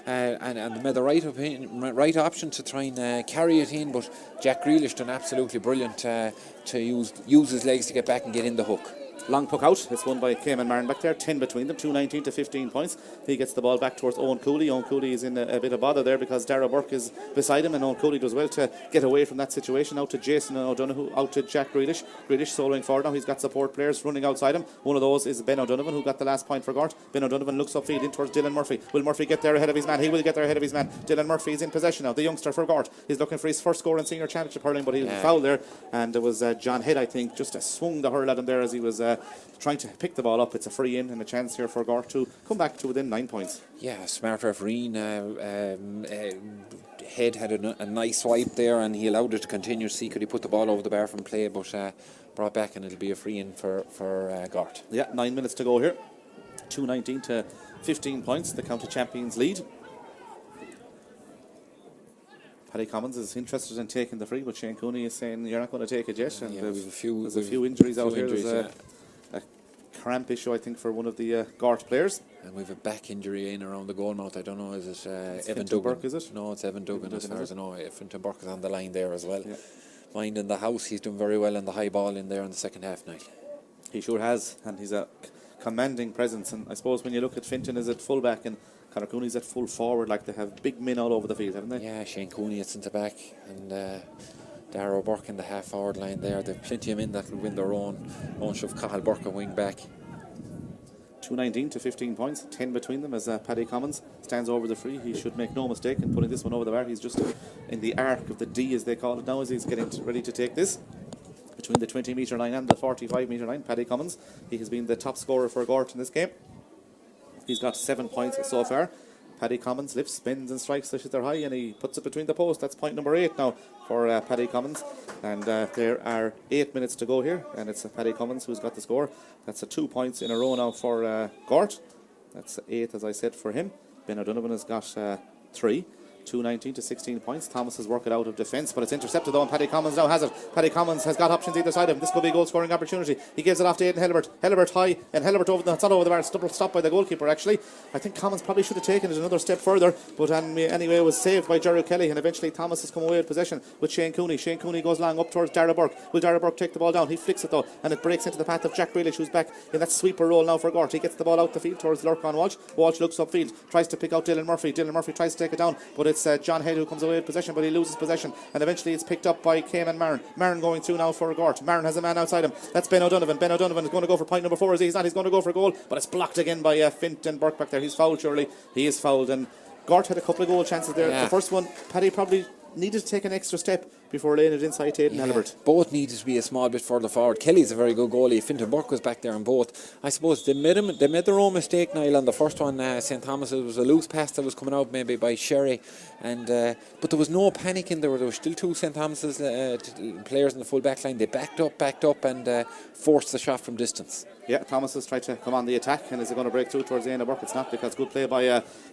and made the right option to try and carry it in, but Jack Grealish done absolutely brilliant to use his legs to get back and get in the hook. Long puck out. It's won by Cayman Martin back there. 10 between them. 2:19 to 15 points. He gets the ball back towards Owen Cooley. Owen Cooley is in a bit of bother there because Dara Burke is beside him, and Owen Cooley does well to get away from that situation. Out to Jason O'Donoghue. Out to Jack Grealish. Grealish soloing forward now. He's got support players running outside him. One of those is Ben O'Donovan, who got the last point for Gort. Ben O'Donovan looks upfield in towards Dylan Murphy. Will Murphy get there ahead of his man? He will get there ahead of his man. Dylan Murphy is in possession now. The youngster for Gort. He's looking for his first score in senior championship hurling, but he was fouled there, and it was John Head, I think, just swung the hurl at him there as he was trying to pick the ball up. It's a free in and a chance here for Gort to come back to within 9 points. Yeah, smart referee. Head had a nice swipe there, and he allowed it to continue to see could he put the ball over the bar from play, but brought back, and it'll be a free in for Gort. Yeah, 9 minutes to go here. 2:19 to 15 points. The county champions lead. Paddy Commons is interested in taking the free, but Shane Cooney is saying you're not going to take it yet. And there's a few injuries out here. There's a cramp issue, I think, for one of the Gort players. And we've a back injury in around the goal mouth. I don't know, is it Evan Duggan? Burke, is it? No, it's Evan Duggan, as far as I know. Fintan Burke is on the line there as well. Yeah. Mind in the house, he's done very well in the high ball in there in the second half now. He sure has, and he's a commanding presence. And I suppose when you look at Fintan is at full back and Conor Cooney's at full forward, like they have big men all over the field, haven't they? Yeah, Shane Cooney at centre back, and Dara Burke in the half forward line there. They've plenty of men that will win their own shove. Cathal Burke a wing back. 2:19 to 15 points, 10 between them as Paddy Commons stands over the free. He should make no mistake in putting this one over the bar. He's just in the arc of the D, as they call it now, as he's getting ready to take this. Between the 20 metre line and the 45 metre line, Paddy Commons, he has been the top scorer for Gort in this game. He's got 7 points so far. Paddy Commons lifts, spins and strikes the shitter high, and he puts it between the posts. That's point number 8 now for Paddy Commons. And there are 8 minutes to go here, and it's Paddy Commons who's got the score. That's 2 points in a row now for Gort. That's 8, as I said, for him. Ben O'Donovan has got 3. 2:19 to 16 points. Thomas has worked it out of defence, but it's intercepted though, and Paddy Commons now has it. Paddy Commons has got options either side of him. This could be a goal scoring opportunity. He gives it off to Aidan Helibert. Helibert high, and Helibert over it's not over the bar. It's double stopped by the goalkeeper actually. I think Commons probably should have taken it another step further, but anyway it was saved by Jerry Kelly, and eventually Thomas has come away with possession with Shane Cooney. Shane Cooney goes long up towards Dara Burke. Will Dara Burke take the ball down? He flicks it though, and it breaks into the path of Jack Grealish, who's back in that sweeper role now for Gort. He gets the ball out the field towards Lorcan Walsh. Walsh looks upfield, tries to pick out Dylan Murphy. Dylan Murphy tries to take it down, but it's John Head who comes away with possession, but he loses possession, and eventually it's picked up by Cayman Marin. Marin going through now for Gort. Marin has a man outside him. That's Ben O'Donovan. Ben O'Donovan is going to go for point number 4. He's not. He's going to go for a goal, but it's blocked again by Fintan Burke back there. He's fouled, surely. He is fouled, and Gort had a couple of goal chances there. Yeah. The first one, Paddy probably needed to take an extra step before laying it inside to Aidan Halibert. Both needed to be a small bit further forward. Kelly's a very good goalie. Fintan Burke was back there on both. I suppose they made their own mistake, Niall, on the first one. St. Thomas, it was a loose pass that was coming out maybe by Sherry, and but there was no panic in there. There were still two St. Thomas's players in the full back line. They backed up and forced the shot from distance. Yeah, Thomas has tried to come on the attack, and is it going to break through towards the end of work? It's not, because good play by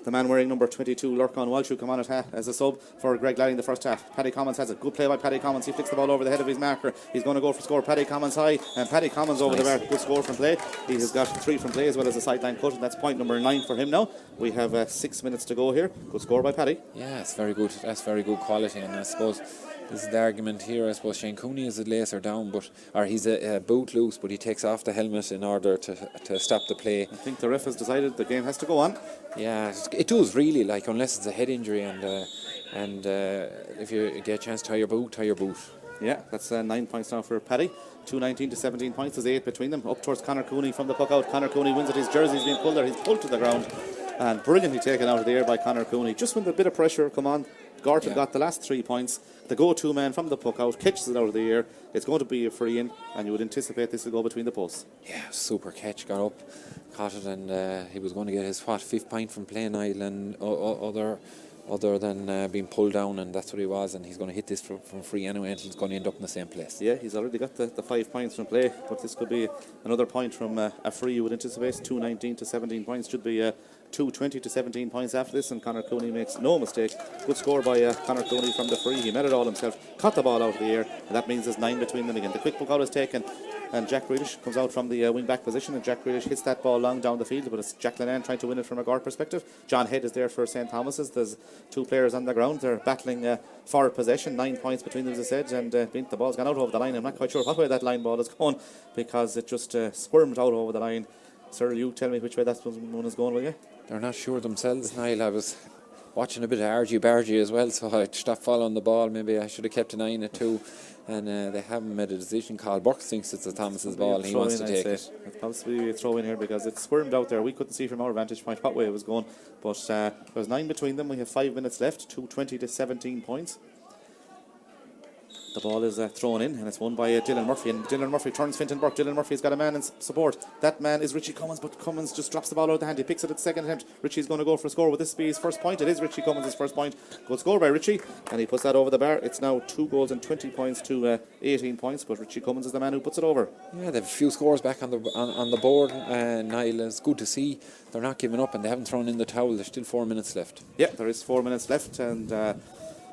the man wearing number 22, Lurkan Walsh, who come on as a sub for Greg Lally in the first half. Paddy Commons has it. Good play by Paddy Commons. He flicks the ball over the head of his marker. He's going to go for score. Paddy Commons high, and Paddy Commons over the bar. Good score from play. He has got 3 from play as well as a sideline cut, and that's point number 9 for him now. We have 6 minutes to go here. Good score by Paddy. Yeah, it's very good. That's very good quality, and I suppose this is the argument here. I suppose Shane Cooney is a lacer down, or he's a boot loose, but he takes off the helmet in order to stop the play. I think the ref has decided the game has to go on. Yeah, it does really, like, unless it's a head injury, and if you get a chance to tie your boot. Yeah, that's 9 points now for Paddy. 2-19 to 17 points. There's 8 between them. Up towards Conor Cooney from the puck out. Conor Cooney wins it. His jersey's being pulled there. He's pulled to the ground, and brilliantly taken out of the air by Conor Cooney. Just when the bit of pressure come on, Gort got the last 3 points. The go-to man from the puck out catches it out of the air. It's going to be a free in, and you would anticipate this will go between the posts. Yeah, super catch. Got up, caught it, and he was going to get his 5th point from playing Niall, and other than being pulled down, and that's what he was, and he's going to hit this from free anyway, and he's going to end up in the same place. Yeah, he's already got the 5 points from play, but this could be another point from a free, you would anticipate. 2-19 to 17 points should be 2-20 to 17 points after this, and Conor Cooney makes no mistake. Good score by Conor Cooney from the free. He made it all himself, caught the ball out of the air, and that means there's 9 between them again. The quick puck out is taken, and Jack Grealish comes out from the wing back position, and Jack Grealish hits that ball long down the field, but it's Jack Lennon trying to win it from a Gort perspective. John Head is there for St. Thomas's. There's 2 players on the ground. They're battling for possession. 9 points between them, as I said, and the ball's gone out over the line. I'm not quite sure what way that line ball is going, because it just squirmed out over the line. Sir, you tell me which way that one is going, will you? They're not sure themselves, Niall. I was watching a bit of argy-bargy as well, so I stopped following the ball. Maybe I should have kept an eye on it too. And they haven't made a decision call. Burke thinks it's a Thomas's ball, and he wants to take it. It's possibly a throw in here, because it squirmed out there. We couldn't see from our vantage point what way it was going, but there's 9 between them. We have 5 minutes left. 2-20 to 17 points. The ball is thrown in, and it's won by Dylan Murphy, and Dylan Murphy turns Fintan Burke. Dylan Murphy's got a man in support. That man is Richie Cummins, but Cummins just drops the ball out of the hand. He picks it at the second attempt. Richie's going to go for a score. Will this be his first point? It is Richie Cummins' first point. Good score by Richie, and he puts that over the bar. It's now 2 goals and 20 points to 18 points, but Richie Cummins is the man who puts it over. Yeah, they have a few scores back on the board, and Niall, it's good to see they're not giving up, and they haven't thrown in the towel. There's still 4 minutes left. Yeah, there is 4 minutes left, and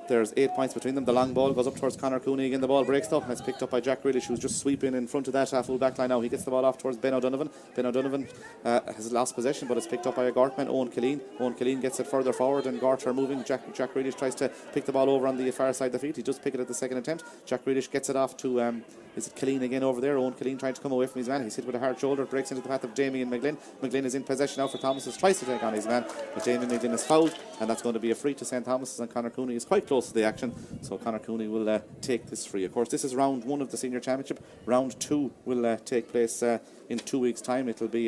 there's 8 points between them. The long ball goes up towards Conor Cooney again. The ball breaks up, and it's picked up by Jack Grealish, who's just sweeping in front of that full back line now. He gets the ball off towards Ben O'Donovan. Ben O'Donovan has lost possession, but it's picked up by a Gort man, Owen Killeen. Owen Killeen gets it further forward, and Gort are moving. Jack Grealish tries to pick the ball over on the far side of the field. He does pick it at the second attempt. Jack Grealish gets it off to is it Killeen again over there? Owen Killeen trying to come away from his man. He's hit with a hard shoulder, breaks into the path of Damien McGlynn. McGlynn is in possession now for Thomas's, tries to take on his man, but Damien McGlynn is fouled, and that's going to be a free to St. Thomas's, and Conor Cooney is quite close to the action, so Conor Cooney will take this free. Of course, this is round 1 of the senior championship. Round 2 will take place in 2 weeks' time. It will be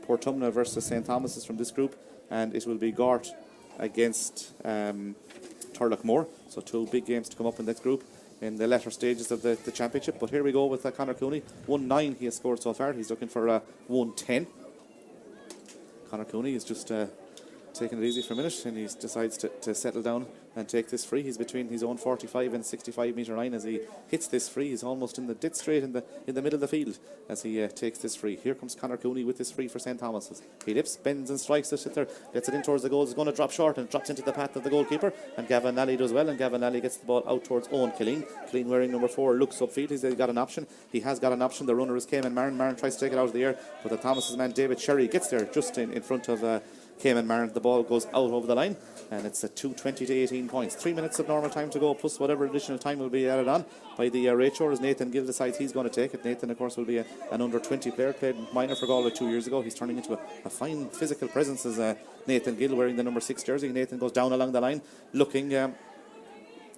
Portumna versus St. Thomas's from this group, and it will be Gort against Turlockmore. So 2 big games to come up in that group in the latter stages of the championship. But here we go with Conor Cooney. 1-9 he has scored so far. He's looking for 1-10. Conor Cooney is just taking it easy for a minute, and he decides to settle down and take this free. He's between his own 45 and 65 metre line as he hits this free. He's almost in the dead straight in the middle of the field as he takes this free. Here comes Conor Cooney with this free for St. Thomas's. He lifts, bends and strikes it there, gets it in towards the goal. He's going to drop short, and drops into the path of the goalkeeper, and Gavin Nally does well, and Gavin Nally gets the ball out towards Owen Killeen. Killeen, wearing number 4, looks upfield. He's got an option. He has got an option. The runner is Cayman Marin. Marin tries to take it out of the air, but the Thomas's man David Sherry gets there just in front of Cayman Marin. The ball goes out over the line, and it's a 2-20 to 18 points. 3 minutes of normal time to go, plus whatever additional time will be added on by the Rachel as Nathan Gill decides he's going to take it. Nathan, of course, will be an under 20 player, played minor for Galway 2 years ago. He's turning into a fine physical presence as Nathan Gill, wearing the number 6 jersey. Nathan goes down along the line looking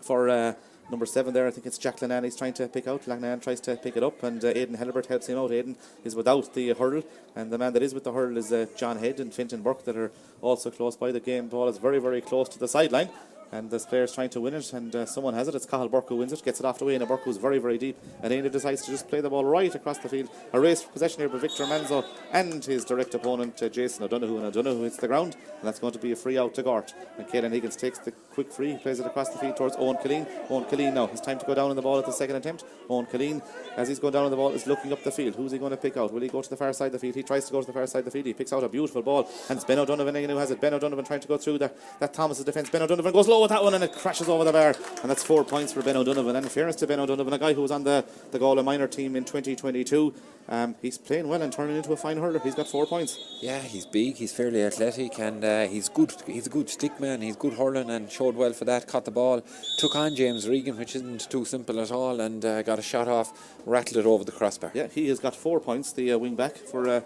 for number 7 there. I think it's Jack Lennon he's trying to pick out. Lennon tries to pick it up, and Aidan Helibert helps him out. Aidan is without the hurl, and the man that is with the hurl is John Head and Fintan Burke that are also close by. The game ball is very, very close to the sideline, And this player's trying to win it, and someone has it. It's Cathal Burke who wins it, gets it off to Éanna Burke, who's very, very deep. And Éanna decides to just play the ball right across the field. A race for possession here by Victor Manzo and his direct opponent, Jason O'Donoghue. And O'Donoghue hits the ground, and that's going to be a free out to Gort. And Caelan Higgins takes the quick free, plays it across the field towards Owen Killeen. Owen Killeen now, it's time to go down on the ball at the second attempt. Owen Killeen, as he's going down on the ball, is looking up the field. Who's he going to pick out? Will he go to the far side of the field? He tries to go to the far side of the field. He picks out a beautiful ball, and it's Ben O'Donovan again who has it. Ben O'Donovan trying to go through that Thomas's defence. Ben O'Donovan goes low with that one, and it crashes over the bar, and that's 4 points for Ben O'Donovan. And in fairness to Ben O'Donovan, a guy who was on the Galway minor team in 2022, he's playing well and turning into a fine hurler. He's got 4 points. Yeah, he's big, he's fairly athletic, and he's good. He's a good stick man. He's good hurling and showed well for that. Caught the ball, took on James Regan, which isn't too simple at all, and got a shot off, rattled it over the crossbar. Yeah, he has got 4 points, the wing back for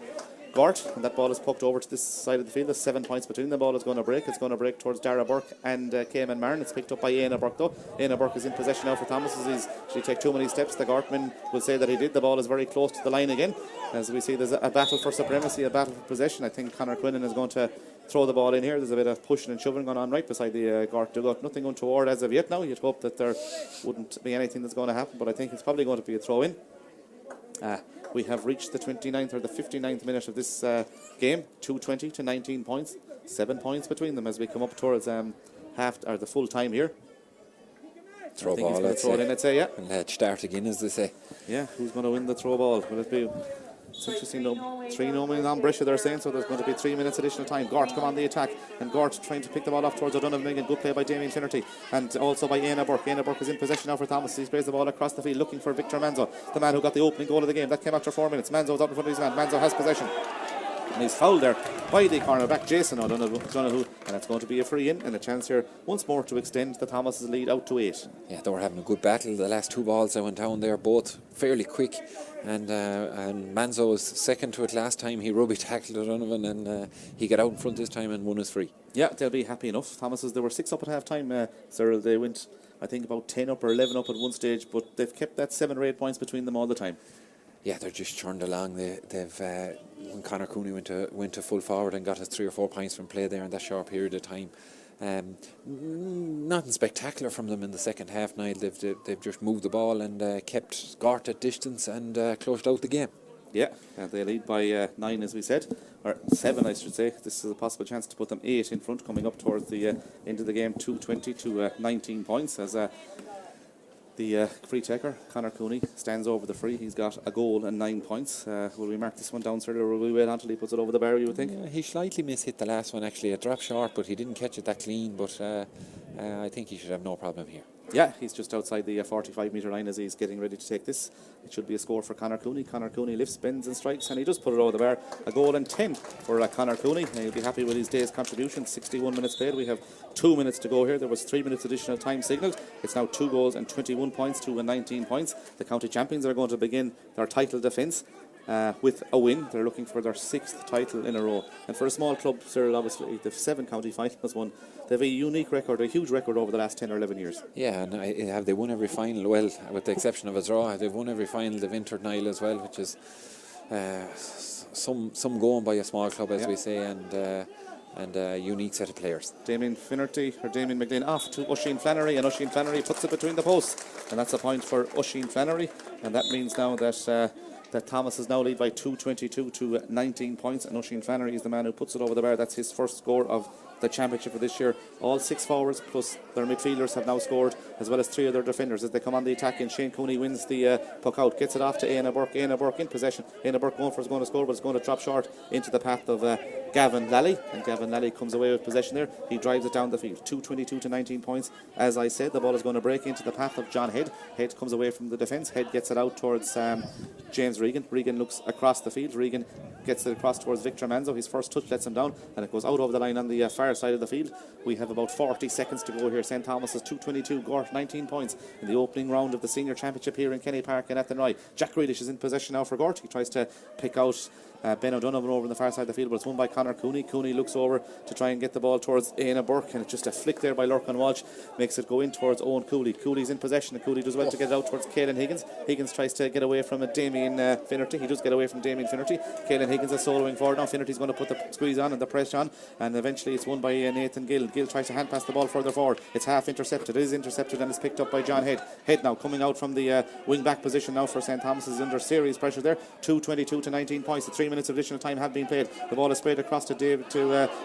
Gort, and that ball is poked over to this side of the field. There's 7 points between them. The ball is going to break. It's going to break towards Dara Burke and Cayman Martin. It's picked up by Éanna Burke though. Éanna Burke is in possession now for Thomas. As he take too many steps. The Gortman will say that he did. The ball is very close to the line again. As we see, there's a battle for supremacy, a battle for possession. I think Conor Quinlan is going to throw the ball in here. There's a bit of pushing and shoving going on right beside the Gort dugout. Nothing untoward as of yet now. You'd hope that there wouldn't be anything that's going to happen, but I think it's probably going to be a throw in. We have reached the 29th or the 59th minute of this game. 2:20 to 19 points. 7 points between them as we come up towards the full time here. Throw I think ball, he's going to throw it in, I'd say, yeah. And let's start again, as they say. Yeah, who's going to win the throw ball? Will it be... It's interesting, though. 3 no minutes on Brescia, they're saying, so there's going to be 3 minutes additional time. Gort come on the attack, and Gort trying to pick the ball off towards O'Donovan again. Good play by Damien Finnerty, and also by Éanna Burke. Éanna Burke is in possession now for Thomas. He plays the ball across the field, looking for Victor Manzo, the man who got the opening goal of the game. That came after 4 minutes. Manzo's out in front of his man. Manzo has possession, and he's fouled there by the cornerback Jason O'Donoghue, and it's going to be a free in and a chance here once more to extend the Thomas's lead out to 8. Yeah, they were having a good battle. The last 2 balls that went down there, both fairly quick, and Manzo was second to it last time. He rugby tackled O'Donovan, and he got out in front this time and won his free. Yeah, they'll be happy enough. Thomas's, they were 6 up at half time, Cyril. They went, I think, about 10 up or 11 up at one stage, but they've kept that 7 or 8 points between them all the time. Yeah, they're just churned along. They've when Conor Cooney went to full forward and got us 3 or 4 points from play there in that short period of time. Nothing spectacular from them in the second half, Niall. They've just moved the ball and kept Gort at distance and closed out the game. Yeah, they lead by 9, as we said, or 7, I should say. This is a possible chance to put them 8 in front, coming up towards the end of the game. 2:20 to 19 points as the free taker, Conor Cooney, stands over the free. He's got a goal and 9 points. Will we mark this one down, sir, or will we wait until he puts it over the bar, you would think? Yeah, he slightly mishit the last one, actually. It dropped short, but he didn't catch it that clean. But I think he should have no problem here. Yeah, he's just outside the 45-metre line as he's getting ready to take this. It should be a score for Conor Cooney. Conor Cooney lifts, bends and strikes, and he does put it over the bar. A goal and 10 for Conor Cooney. He'll be happy with his day's contribution. 61 minutes played. We have 2 minutes to go here. There was 3 minutes additional time signalled. It's now 2 goals and 21 points to 19 points. The county champions are going to begin their title defence with a win. They're looking for their 6th title in a row. And for a small club, Cyril, obviously, they've 7 county finals won. They have a unique record, a huge record over the last 10 or 11 years. Yeah, and have they won every final? Well, with the exception of a draw, they've won every final. They've entered Niall as well, which is some going by a small club, as we say, and a unique set of players. Damien Finnerty or Damien McLean off to Oisin Flannery, and Oisin Flannery puts it between the posts, and that's a point for Oisin Flannery, and that means now that Thomas is now lead by 2:22 to 19 points, and Oisin Flannery is the man who puts it over the bar. That's his first score of the championship for this year. All 6 forwards plus their midfielders have now scored, as well as 3 of their defenders as they come on the attack. And Shane Cooney wins the puck out, gets it off to Éanna Burke. Éanna Burke in possession. Éanna Burke going to score, but it's going to drop short into the path of Gavin Lally, and Gavin Lally comes away with possession there. He drives it down the field. 2:22 to 19 points. As I said, the ball is going to break into the path of John Head. Head comes away from the defence. Head gets it out towards James Regan. Regan looks across the field. Regan gets it across towards Victor Manzo. His first touch lets him down, and it goes out over the line on the far side of the field. We have about 40 seconds to go here. St. Thomas is 2:22, Gort 19 points in the opening round of the senior championship here in Kenny Park in Athenry. Jack Grealish is in possession now for Gort. He tries to pick out Ben O'Donovan over on the far side of the field, but it's won by Conor Cooney. Cooney looks over to try and get the ball towards Éanna Burke, and it's just a flick there by Lurcan Walsh, makes it go in towards Owen Cooley. Cooley's in possession, and Cooley does well to get it out towards Caelan Higgins. Higgins tries to get away from Damien Finnerty. He does get away from Damien Finnerty. Caelan Higgins is soloing forward now. Finnerty's going to put the squeeze on and the press on, and eventually it's won by Nathan Gill. Gill tries to hand pass the ball further forward. It's half intercepted. It is intercepted and it's picked up by John Head. Head now coming out from the wing back position now for St. Thomas is under serious pressure there. 2:22 to 19 points. The 3 minutes of additional time have been played. The ball is sprayed across to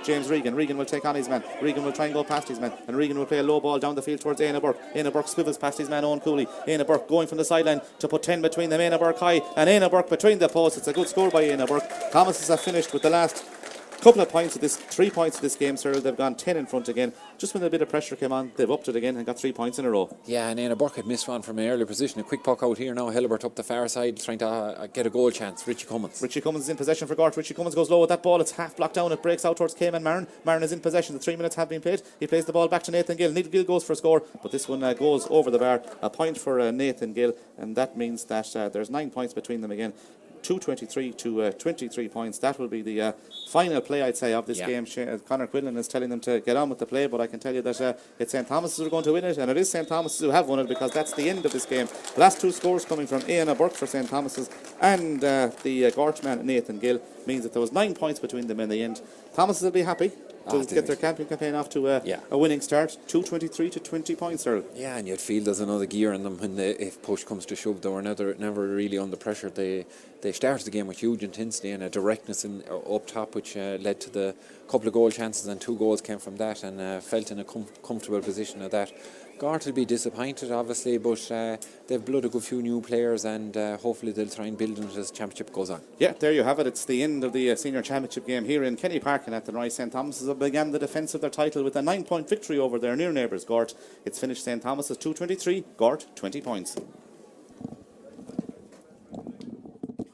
James Regan. Regan will take on his man. Regan will try and go past his man, and Regan will play a low ball down the field towards Éanna Burke. Éanna Burke swivels past his man Owen Cooley. Éanna Burke going from the sideline to put 10 between them. Éanna Burke high, and Éanna Burke between the posts. It's a good score by Éanna Burke. Thomas have finished with the last couple of points of this, 3 points of this game, Cyril. They've gone 10 in front again. Just when a bit of pressure came on, they've upped it again and got 3 points in a row. Yeah, and Éanna Burke had missed one from an earlier position. A quick puck out here now. Hillibert up the far side trying to get a goal chance. Richie Cummins. Richie Cummins is in possession for Gort. Richie Cummins goes low with that ball. It's half blocked down. It breaks out towards Cayman Marin. Marin is in possession. The 3 minutes have been played. He plays the ball back to Nathan Gill. Nathan Gill goes for a score, but this one goes over the bar. A point for Nathan Gill, and that means that there's 9 points between them again. 2:23 to 23 points. That will be the final play, I'd say, of this game. Conor Quinlan is telling them to get on with the play, but I can tell you that it's St. Thomas who are going to win it, and it is St. Thomas who have won it, because that's the end of this game. The last 2 scores coming from Éanna Burke for St. Thomas's and the Gort man Nathan Gill means that there was 9 points between them in the end. Thomas will be happy to get their campaign off to a winning start. 2:23 to 20 points, Earl. Yeah, and you'd feel there's another gear in them when if push comes to shove. They were never really under pressure. They started the game with huge intensity and a directness up top, which led to the couple of goal chances, and 2 goals came from that, and felt in a comfortable position at that. Gort will be disappointed, obviously, but they've blood a good few new players, and hopefully they'll try and build on it as the championship goes on. Yeah, there you have it. It's the end of the senior championship game here in Kenny Park, and at the Roy St. Thomas's began the defence of their title with a 9-point victory over their near neighbours Gort. It's finished St. Thomas's 2:23, Gort 20 points.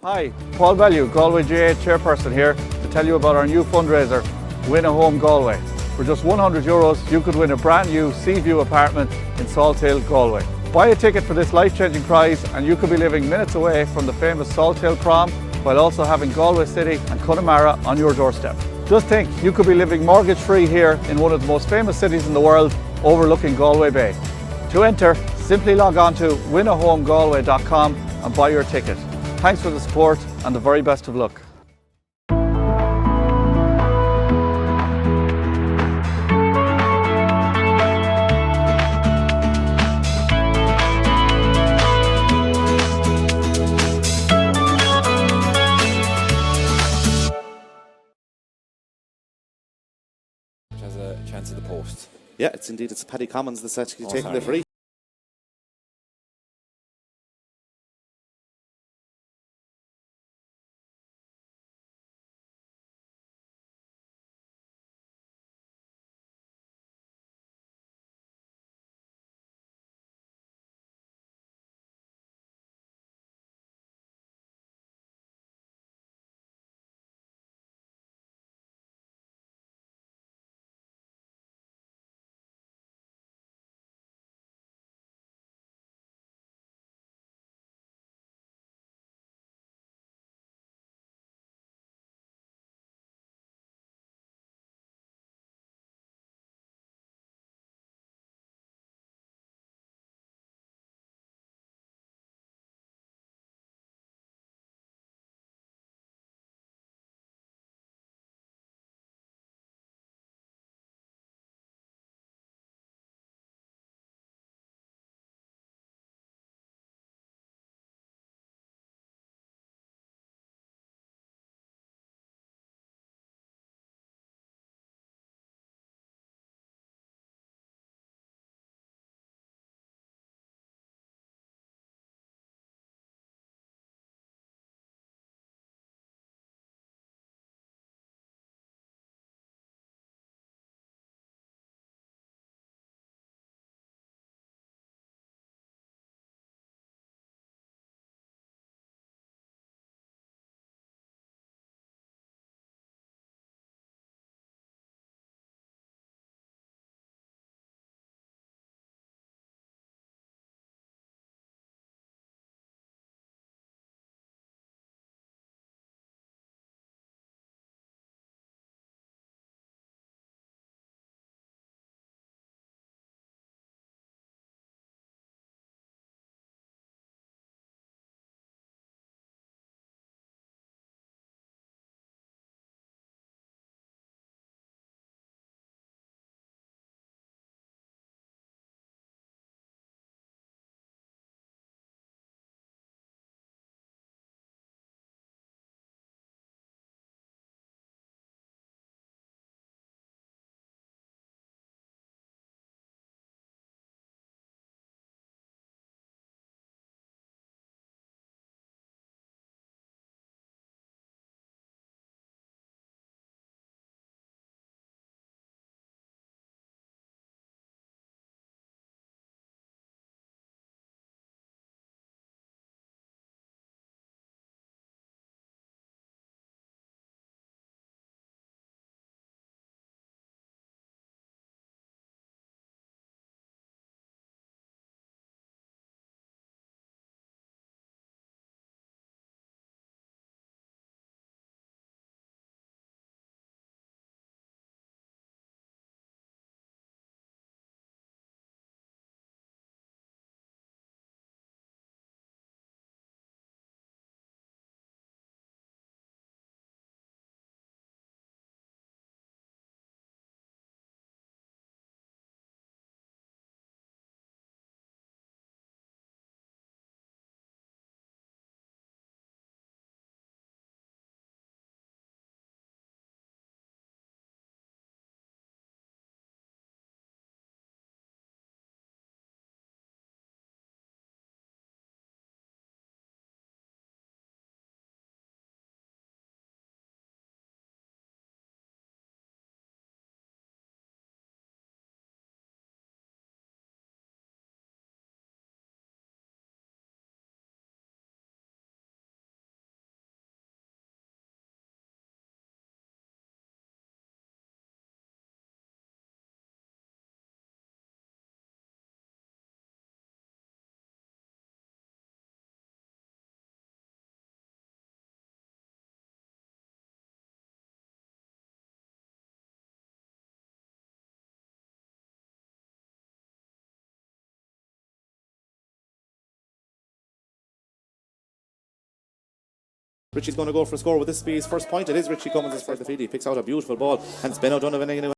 Hi, Paul Bellew, Galway GA chairperson here to tell you about our new fundraiser, Win a Home Galway. For just €100, you could win a brand new sea view apartment in Salt Hill, Galway. Buy a ticket for this life-changing prize and you could be living minutes away from the famous Salt Hill Prom, while also having Galway City and Connemara on your doorstep. Just think, you could be living mortgage-free here in one of the most famous cities in the world, overlooking Galway Bay. To enter, simply log on to winahomegalway.com and buy your ticket. Thanks for the support and the very best of luck. Has a chance at the post. Yeah, it's Paddy Commons that's actually taking the free. Richie's going to go for a score. With this be his first point? It is Richie Cummins for the field. He picks out a beautiful ball, and it's Ben O'Donovan